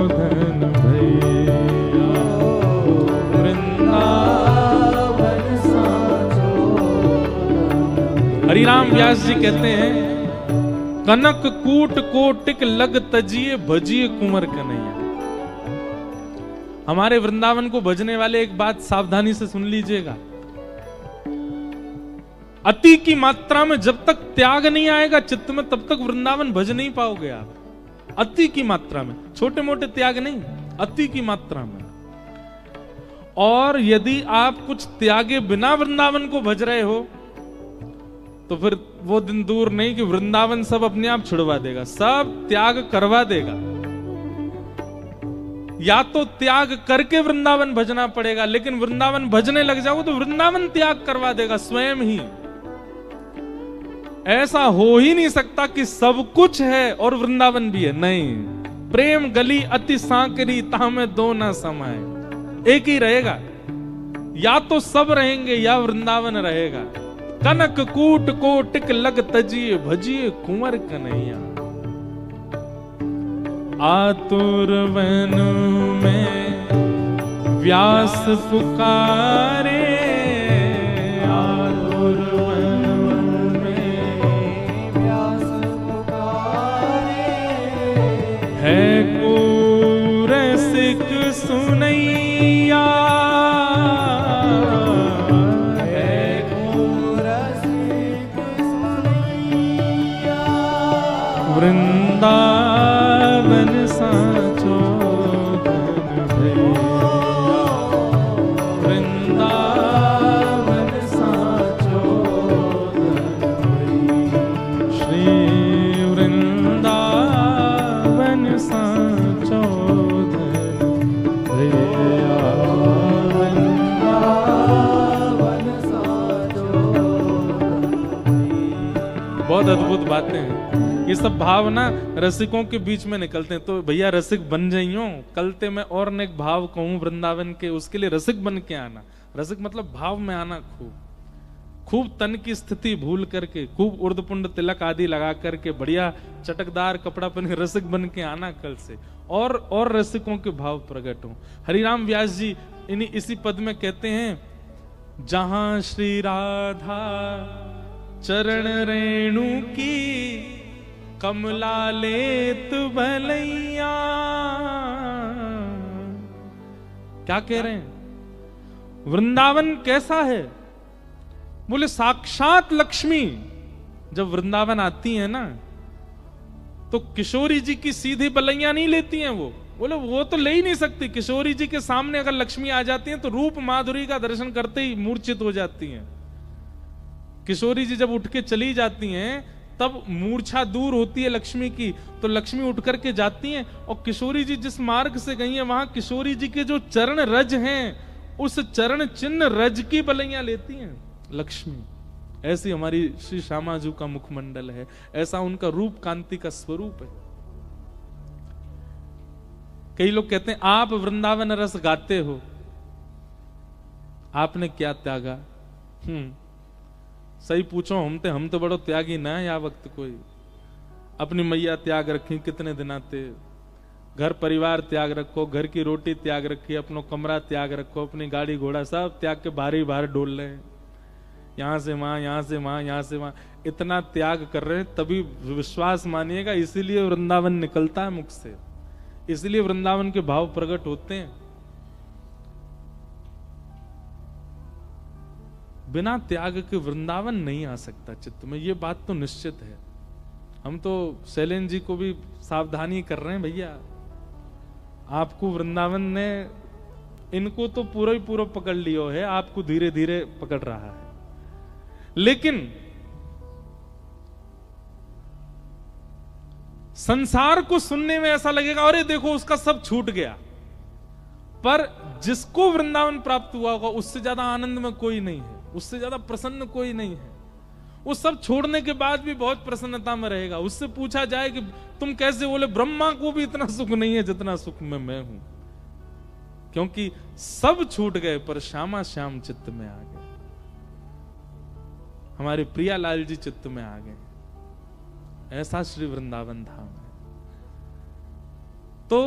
धन भैया, वृंदावन साचो। हरिराम व्यास जी कहते हैं, कनक कूट कोटिक लग तजिए, भजिए कुंवर कन्हैया। हमारे वृंदावन को भजने वाले एक बात सावधानी से सुन लीजिएगा, अति की मात्रा में जब तक त्याग नहीं आएगा चित्त में, तब तक वृंदावन भज नहीं पाओगे आप। अति की मात्रा में, छोटे मोटे त्याग नहीं, अति की मात्रा में। और यदि आप कुछ त्यागे बिना वृंदावन को भज रहे हो, तो फिर वो दिन दूर नहीं कि वृंदावन सब अपने आप छुड़वा देगा, सब त्याग करवा देगा। या तो त्याग करके वृंदावन भजना पड़ेगा, लेकिन वृंदावन भजने लग जाओ तो वृंदावन त्याग करवा देगा स्वयं ही। ऐसा हो ही नहीं सकता कि सब कुछ है और वृंदावन भी है, नहीं। प्रेम गली अति सांकरी, तामे दो ना समाए, एक ही रहेगा। या तो सब रहेंगे या वृंदावन रहेगा। कनक कूट कोटिक लग तजिए, भजिए कुंवर कन्हैया। आतुर वन में व्यास पुकारे, आतुर वन में व्यास पुकारे, है को रसिक सुनैया, वृंदावन साचो धन भैया, वृंदावन साचो धन भैया, श्री वृंदावन साचो धन भैया, वृंदावन साचो धन भैया। बहुत अद्भुत बातें हैं। ये सब भावना रसिकों के बीच में निकलते हैं। तो भैया रसिक बन जाइयो, कलते में और ने एक भाव कहूं वृंदावन के, उसके लिए रसिक बन के आना। रसिक मतलब भाव में आना, खूब खूब तन की स्थिति भूल करके, खूब उर्दपुंड तिलक आदि लगा करके, बढ़िया चटकदार कपड़ा पहन के रसिक बन के आना कल से, और रसिकों के भाव प्रकट हो। हरिराम व्यास जी इसी पद में कहते हैं, जहां श्री राधा चरण रेणु की कमला लेत भलैया। क्या कह रहे हैं? वृंदावन कैसा है? बोले साक्षात लक्ष्मी जब वृंदावन आती है ना तो किशोरी जी की सीधी बलैया नहीं लेती हैं वो। बोले वो तो ले ही नहीं सकती। किशोरी जी के सामने अगर लक्ष्मी आ जाती हैं तो रूप माधुरी का दर्शन करते ही मूर्छित हो जाती हैं। किशोरी जी जब उठ के चली जाती हैं तब मूर्छा दूर होती है लक्ष्मी की, तो लक्ष्मी उठ करके जाती हैं और किशोरी जी जिस मार्ग से गई हैं वहां किशोरी जी के जो चरण रज हैं उस चरण चिन्ह रज की बलैया लेती हैं लक्ष्मी। ऐसी हमारी श्री श्यामाजू का मुखमंडल है, ऐसा उनका रूप कांति का स्वरूप है। कई लोग कहते हैं आप वृंदावन रस गाते हो, आपने क्या त्यागा? सही पूछो हम तो बड़ो त्यागी ना या वक्त कोई। अपनी मैया त्याग रखी कितने दिन आते, घर परिवार त्याग रखो, घर की रोटी त्याग रखी, अपनो कमरा त्याग रखो, अपनी गाड़ी घोड़ा सब त्याग के बाहर ही बाहर डोल रहे हैं, यहां से वहां, यहां से वहां, यहां से वहां, इतना त्याग कर रहे हैं। तभी विश्वास मानिएगा, इसीलिए वृंदावन निकलता है मुख से, इसलिए वृंदावन के भाव प्रकट होते हैं। बिना त्याग के वृंदावन नहीं आ सकता चित्त में, ये बात तो निश्चित है। हम तो शैलेन जी को भी सावधानी कर रहे हैं, भैया आपको वृंदावन ने इनको तो पूरा ही पूरा पकड़ लियो है, आपको धीरे धीरे पकड़ रहा है। लेकिन संसार को सुनने में ऐसा लगेगा अरे देखो उसका सब छूट गया, पर जिसको वृंदावन प्राप्त हुआ होगा उससे ज्यादा आनंद में कोई नहीं है, उससे ज्यादा प्रसन्न कोई नहीं है। वो सब छोड़ने के बाद भी बहुत प्रसन्नता में रहेगा। उससे पूछा जाए कि तुम कैसे, बोले ब्रह्मा को भी इतना सुख नहीं है जितना सुख में मैं हूं, क्योंकि सब छूट गए पर श्यामा श्याम चित्त में आ गए, हमारे प्रियालाल जी चित्त में आ गए। ऐसा श्री वृंदावन धाम है। तो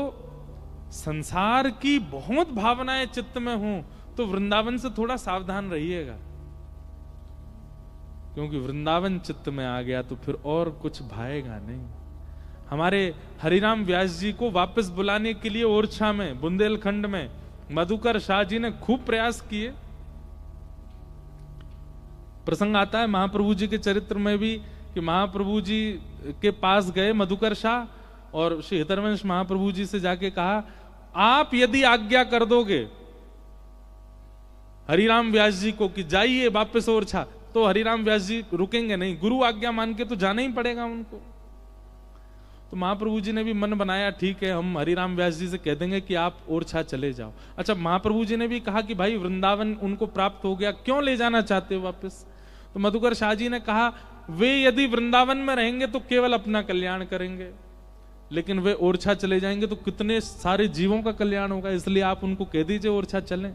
संसार की बहुत भावनाएं चित्त में हों तो वृंदावन से थोड़ा सावधान रहिएगा, क्योंकि वृंदावन चित्त में आ गया तो फिर और कुछ भाएगा नहीं। हमारे हरिराम व्यास जी को वापस बुलाने के लिए ओरछा में, बुंदेलखंड में मधुकर शाह जी ने खूब प्रयास किए। प्रसंग आता है महाप्रभु जी के चरित्र में भी कि महाप्रभु जी के पास गए मधुकर शाह और श्री हितरवंश महाप्रभु जी से जाके कहा आप यदि आज्ञा कर दोगे हरिराम व्यास जी को कि जाइए वापस ओरछा, तो हरिराम व्यास जी रुकेंगे नहीं, गुरु आज्ञा मान के तो जाना ही पड़ेगा उनको। तो महाप्रभु जी ने भी मन बनाया, ठीक है हम हरिराम व्यास जी से कह देंगे कि आप ओरछा चले जाओ। अच्छा, महाप्रभु जी ने भी कहा कि भाई वृंदावन उनको प्राप्त हो गया, क्यों ले जाना चाहते हो वापस? तो मधुकर शाह जी ने कहा वे यदि वृंदावन में रहेंगे तो केवल अपना कल्याण करेंगे, लेकिन वे ओरछा चले जाएंगे तो कितने सारे जीवों का कल्याण होगा, इसलिए आप उनको कह दीजिए ओरछा चलें।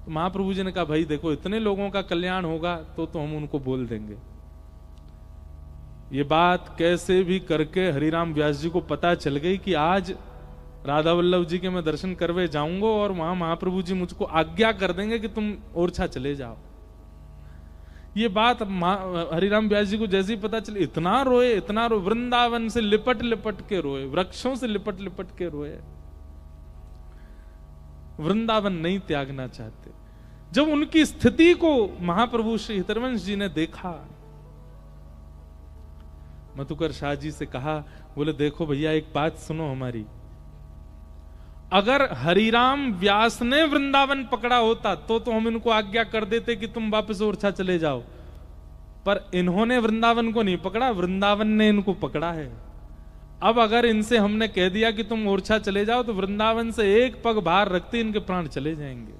तो महाप्रभु जी ने कहा भाई देखो इतने लोगों का कल्याण होगा तो हम उनको बोल देंगे। ये बात कैसे भी करके हरिराम व्यास जी को पता चल गई कि आज राधा वल्लभ जी के मैं दर्शन करवे जाऊंगा और वहां महाप्रभु जी मुझको आज्ञा कर देंगे कि तुम ओरछा चले जाओ। ये बात हरिराम व्यास जी को जैसे ही पता चली इतना रोए, इतना रोए, वृंदावन से लिपट लिपट के रोए, वृक्षों से लिपट लिपट के रोए। वृंदावन नहीं त्यागना चाहते। जब उनकी स्थिति को महाप्रभु श्री हितरवंश जी ने देखा, मधुकर शाह जी से कहा, बोले देखो भैया एक बात सुनो हमारी, अगर हरिराम व्यास ने वृंदावन पकड़ा होता तो हम इनको आज्ञा कर देते कि तुम वापस ओरछा चले जाओ, पर इन्होंने वृंदावन को नहीं पकड़ा, वृंदावन ने इनको पकड़ा है। अब अगर इनसे हमने कह दिया कि तुम ओरछा चले जाओ तो वृंदावन से एक पग बाहर रखते इनके प्राण चले जाएंगे।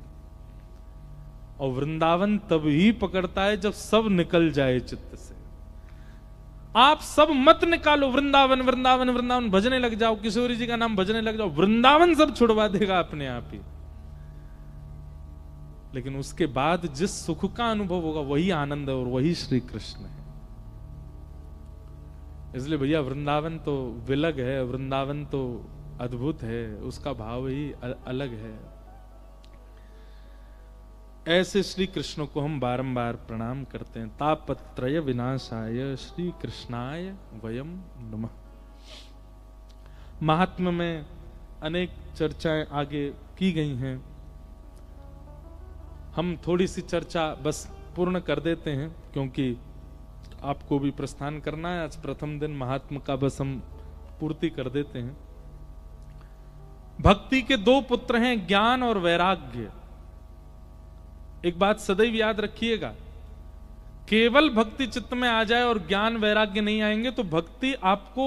और वृंदावन तब ही पकड़ता है जब सब निकल जाए चित्त से। आप सब मत निकालो, वृंदावन वृंदावन वृंदावन भजने लग जाओ, किशोरी जी का नाम भजने लग जाओ, वृंदावन सब छुड़वा देगा अपने आप ही। लेकिन उसके बाद जिस सुख का अनुभव होगा वही आनंद है और वही श्री कृष्ण है। इसलिए भैया वृंदावन तो विलग है, वृंदावन तो अद्भुत है, उसका भाव ही अलग है। ऐसे श्री कृष्ण को हम बारंबार प्रणाम करते हैं। तापत्रय विनाशाय श्री कृष्णाय वयम नमः। महात्म्य में अनेक चर्चाएं आगे की गई हैं, हम थोड़ी सी चर्चा बस पूर्ण कर देते हैं क्योंकि आपको भी प्रस्थान करना है। आज प्रथम दिन महात्मा का बस हम पूर्ति कर देते हैं। भक्ति के दो पुत्र हैं, ज्ञान और वैराग्य। एक बात सदैव याद रखिएगा, केवल भक्ति चित्त में आ जाए और ज्ञान वैराग्य नहीं आएंगे तो भक्ति आपको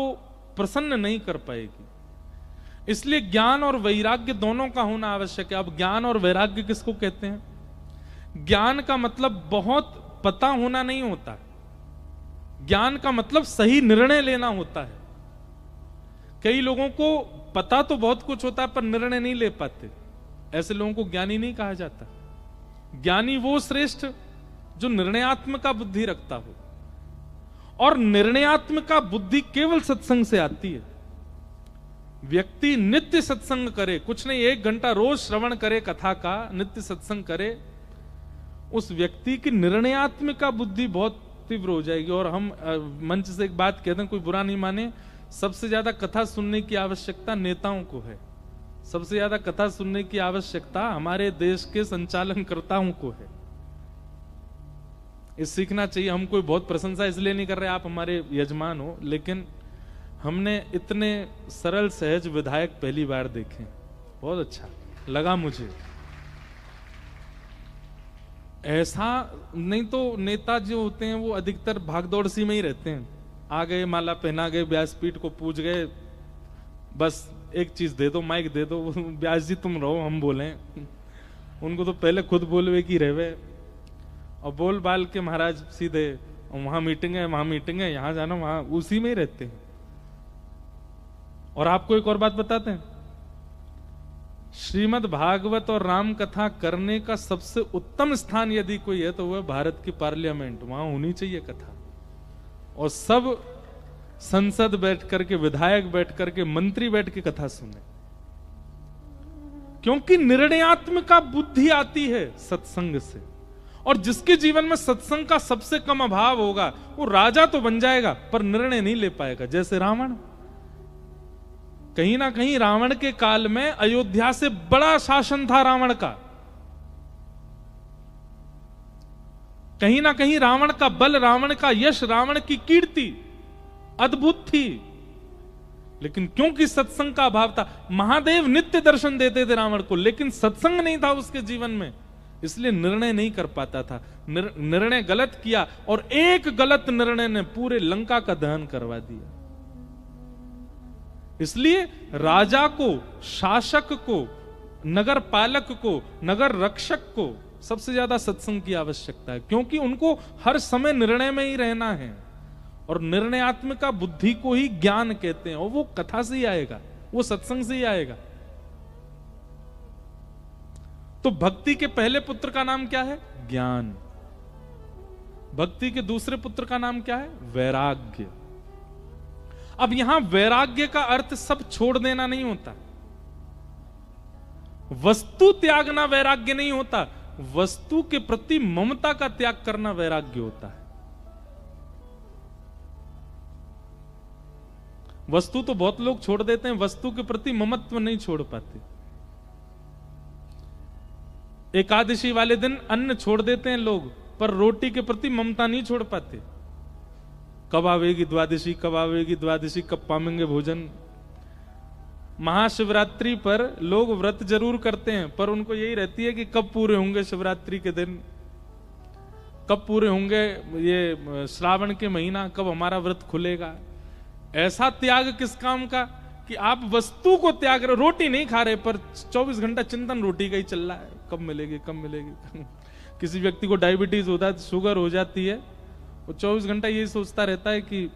प्रसन्न नहीं कर पाएगी। इसलिए ज्ञान और वैराग्य दोनों का होना आवश्यक है। अब ज्ञान और वैराग्य किसको कहते हैं? ज्ञान का मतलब बहुत पता होना नहीं होता, ज्ञान का मतलब सही निर्णय लेना होता है। कई लोगों को पता तो बहुत कुछ होता है पर निर्णय नहीं ले पाते, ऐसे लोगों को ज्ञानी नहीं कहा जाता। ज्ञानी वो श्रेष्ठ जो निर्णयात्मक बुद्धि रखता हो, और निर्णयात्मक बुद्धि केवल सत्संग से आती है। व्यक्ति नित्य सत्संग करे, कुछ नहीं 1 घंटा रोज श्रवण करे कथा का, नित्य सत्संग करे, उस व्यक्ति की निर्णयात्मक बुद्धि बहुत तीव्र हो जाएगी। और हम मंच से एक बात कहते हैं, कोई बुरा नहीं माने, सबसे ज्यादा कथा सुनने की आवश्यकता नेताओं को है, सबसे ज्यादा कथा सुनने की आवश्यकता हमारे देश के संचालनकर्ताओं को है। ये सीखना चाहिए। हम कोई बहुत प्रशंसा इसलिए नहीं कर रहे, आप हमारे यजमान हो, लेकिन हमने इतने सरल सहज विधायक पहली बार देखे, बहुत अच्छा लगा मुझे। ऐसा नहीं तो नेता जो होते हैं वो अधिकतर भागदौड़ सी में ही रहते हैं, आ गए, माला पहना गए, व्यासपीठ को पूज गए, बस एक चीज दे दो, माइक दे दो, व्यास जी तुम रहो हम बोलें। उनको तो पहले खुद बोलवे की रहवे, और बोल बाल के महाराज सीधे वहां मीटिंग है, वहां मीटिंग है, यहां जाना, वहां उसी में ही रहते हैं। और आपको एक और बात बताते हैं, श्रीमद् भागवत और राम कथा करने का सबसे उत्तम स्थान यदि कोई है तो वह भारत की पार्लियामेंट, वहां होनी चाहिए कथा। और सब संसद बैठ करके, विधायक बैठ करके, मंत्री बैठ के कथा सुने, क्योंकि निर्णयात्मक बुद्धि आती है सत्संग से। और जिसके जीवन में सत्संग का सबसे कम अभाव होगा वो राजा तो बन जाएगा पर निर्णय नहीं ले पाएगा। जैसे रावण, कहीं ना कहीं रावण के काल में अयोध्या से बड़ा शासन था रावण का, कहीं ना कहीं रावण का बल, रावण का यश, रावण की कीर्ति अद्भुत थी, लेकिन क्योंकि सत्संग का अभाव था, महादेव नित्य दर्शन देते थे रावण को, लेकिन सत्संग नहीं था उसके जीवन में, इसलिए निर्णय नहीं कर पाता था। निर्णय गलत किया और एक गलत निर्णय ने पूरे लंका का दहन करवा दिया। इसलिए राजा को, शासक को, नगर पालक को, नगर रक्षक को सबसे ज्यादा सत्संग की आवश्यकता है, क्योंकि उनको हर समय निर्णय में ही रहना है। और निर्णयात्मक बुद्धि को ही ज्ञान कहते हैं, और वो कथा से ही आएगा, वो सत्संग से ही आएगा। तो भक्ति के पहले पुत्र का नाम क्या है? ज्ञान। भक्ति के दूसरे पुत्र का नाम क्या है? वैराग्य। अब यहां वैराग्य का अर्थ सब छोड़ देना नहीं होता, वस्तु त्यागना वैराग्य नहीं होता, वस्तु के प्रति ममता का त्याग करना वैराग्य होता है। वस्तु तो बहुत लोग छोड़ देते हैं, वस्तु के प्रति ममत्व नहीं छोड़ पाते। एकादशी वाले दिन अन्न छोड़ देते हैं लोग, पर रोटी के प्रति ममता नहीं छोड़ पाते। कब आवेगी द्वादशी, कब आवेगी द्वादशी, कब पाएंगे भोजन। महाशिवरात्रि पर लोग व्रत जरूर करते हैं, पर उनको यही रहती है कि कब पूरे होंगे शिवरात्रि के दिन, कब पूरे होंगे ये श्रावण के महीना, कब हमारा व्रत खुलेगा। ऐसा त्याग किस काम का कि आप वस्तु को त्याग रहे, रोटी नहीं खा रहे पर 24 घंटा चिंतन रोटी का ही चल रहा है, कब मिलेगी कब मिलेगी। किसी व्यक्ति को डायबिटीज होता है, शुगर हो जाती है, वो 24 घंटा यही सोचता रहता है कि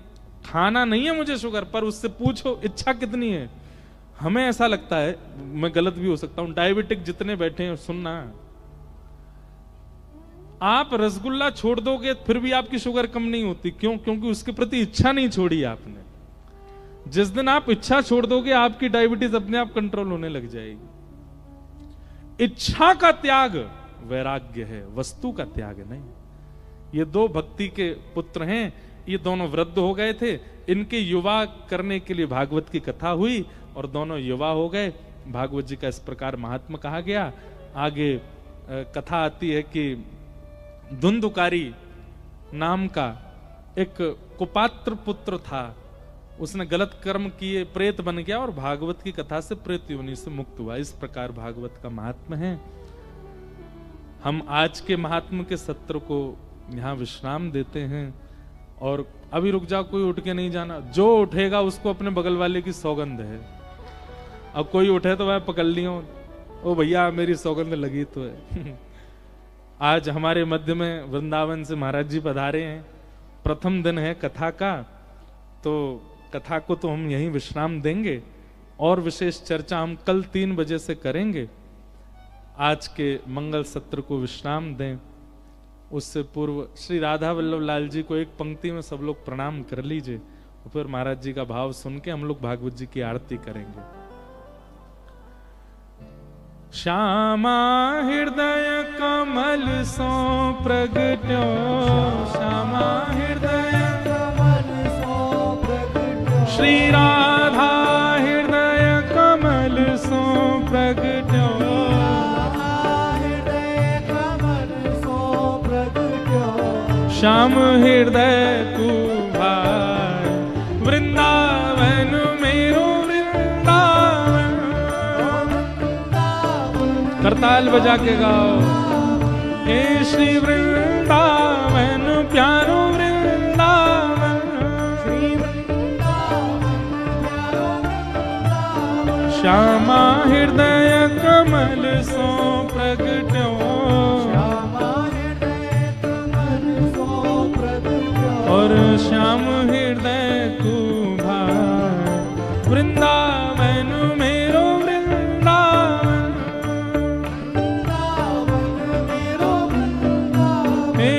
खाना नहीं है मुझे शुगर, पर उससे पूछो इच्छा कितनी है। हमें ऐसा लगता है, मैं गलत भी हो सकता हूं, डायबिटिक जितने बैठे हैं सुनना, आप रसगुल्ला छोड़ दोगे फिर भी आपकी शुगर कम नहीं होती। क्यों? क्योंकि उसके प्रति इच्छा नहीं छोड़ी आपने। जिस दिन आप इच्छा छोड़ दोगे आपकी डायबिटीज अपने आप कंट्रोल होने लग जाएगी। इच्छा का त्याग वैराग्य है, वस्तु का त्याग नहीं। ये दो भक्ति के पुत्र हैं, ये दोनों वृद्ध हो गए थे, इनके युवा करने के लिए भागवत की कथा हुई और दोनों युवा हो गए। भागवत जी का इस प्रकार महात्मा कहा गया। आगे कथा आती है कि धुंधुकारी नाम का एक कुपात्र पुत्र था, उसने गलत कर्म किए, प्रेत बन गया और भागवत की कथा से प्रेत योनि से मुक्त हुआ। इस प्रकार भागवत का महात्मा है। हम आज के महात्मा के सत्र को यहाँ विश्राम देते हैं और अभी रुक जाओ, कोई उठ के नहीं जाना। जो उठेगा उसको अपने बगल वाले की सौगंध है। अब कोई उठे तो वह पकड़ लियो, ओ भैया मेरी सौगंध लगी तो है। आज हमारे मध्य में वृंदावन से महाराज जी पधारे हैं, प्रथम दिन है कथा का, तो कथा को तो हम यहीं विश्राम देंगे और विशेष चर्चा हम कल 3 बजे से करेंगे। आज के मंगल सत्र को विश्राम दें, उससे पूर्व श्री राधा वल्लभ लाल जी को एक पंक्ति में सब लोग प्रणाम कर लीजिए और फिर महाराज जी का भाव सुन के हम लोग भागवत जी की आरती करेंगे। श्यामा हृदय कमल सो प्रगट्यो, श्यामा हृदय कमल सो प्रगट्यो, श्री राधा हृदय कमल सो प्रगट्यो, हृदय कमल सो प्रगट्यो, श्याम हृदय कुभार, वृंदावन मेरो वृंदावन। करताल बजा के गाओ, हे श्री वृंदावन प्यारो वृंदावन, श्री वृंदावन प्यारो वृंदावन, श्यामा हृदय कमल सो प्रगट्यो, श्यामा हृदय कमल सो प्रगट्यो, और श्याम हृदय कुभार, वृंदावन मेरो वृंदावन, वृंदावन मेरो वृंदावन, हे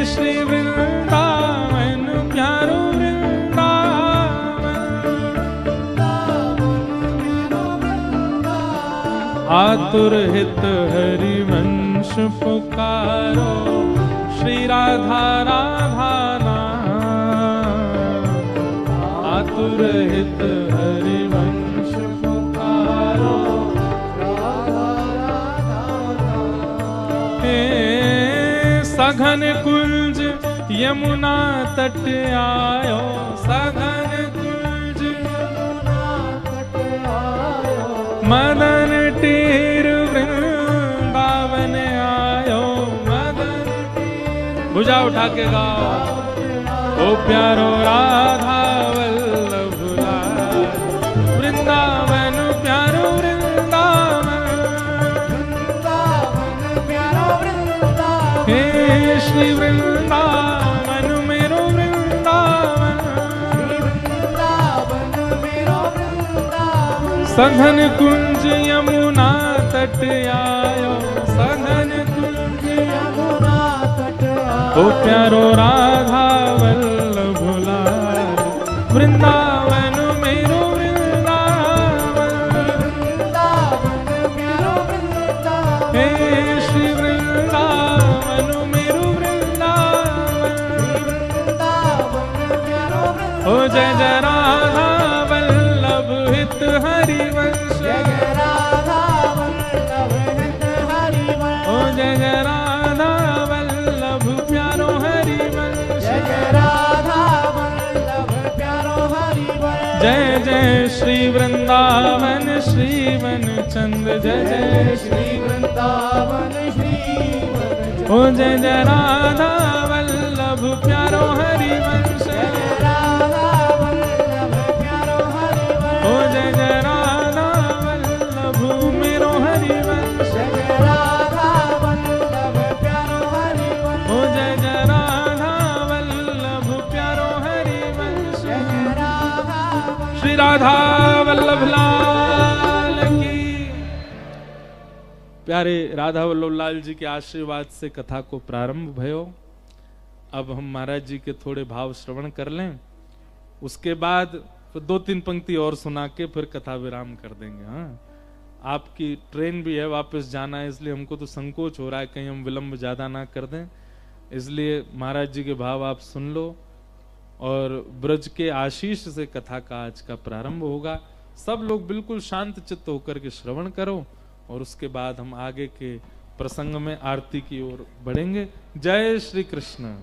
श्री वृंदावन प्यारो वृंदावन, मेरो वृंदावन, आतुर हित हरिवंश पुकारो, श्री राधा राधा नाम, आतुर हित हरिवंश पुकारो, राधा राधा हे सघन कुंज यमुना तट आयो, सघन कुंज यमुना तट आयो, मदन टेर वृंदावन आयो, मदन भुजा उठा के गाओ, ओ प्यारो राधा वल्लभ लाल, वृंदावन प्यारो वृंदावन, वृंदावन प्यारो वृंदावन, हे श्री वृंदावन मेरो वृंदावन, वृंदावन मेरो वृंदावन, सघन कुंज यमुना तट आयो, सघन कुंज यमुना तट आयो, ओ प्यारो राधा वल्लभ लाल, वृंदावन मेरो वृंदावन, वृंदावन प्यारो वृंदावन, हे श्री वृंदावन मेरो वृंदावन, वृंदावन प्यारो ओ जय जय राधा वल्लभ हित हरिवंश, जय राधा वल्लभ हित हरिवंश, ओ जय जय राधा वल्लभ प्यारो हरिवंश, जय राधा वल्लभ प्यारो हरिवंश, जय जय श्री वृंदावन श्रीवन चंद, जय जय श्री वृंदावन श्री वृंदावन, ओ जय जय राधा वल्लभ प्यारो हरिवंश, जय राधा वल्लभ प्यारो हरिवंश, ओ जय जय राधा वल्लभ मेरो हरिवंश, जय राधा वल्लभ प्यारो हरिवंश, ओ जय जय राधा वल्लभ प्यारो हरिवंश, जय राधा वल्लभ श्री राधा वल्लभ लाल की। प्यारे राधा वल्लभ लाल जी के आशीर्वाद से कथा को प्रारंभ भयो। अब हम महाराज जी के थोड़े भाव श्रवण कर लें, उसके बाद फिर 2-3 पंक्ति और सुना के फिर कथा विराम कर देंगे। हाँ, आपकी ट्रेन भी है, वापस जाना है, इसलिए हमको तो संकोच हो रहा है कहीं हम विलंब ज्यादा ना कर दें। इसलिए महाराज जी के भाव आप सुन लो और ब्रज के आशीष से कथा का आज का प्रारंभ होगा। सब लोग बिल्कुल शांत चित्त होकर के श्रवण करो और उसके बाद हम आगे के प्रसंग में आरती की ओर बढ़ेंगे। जय श्री कृष्ण।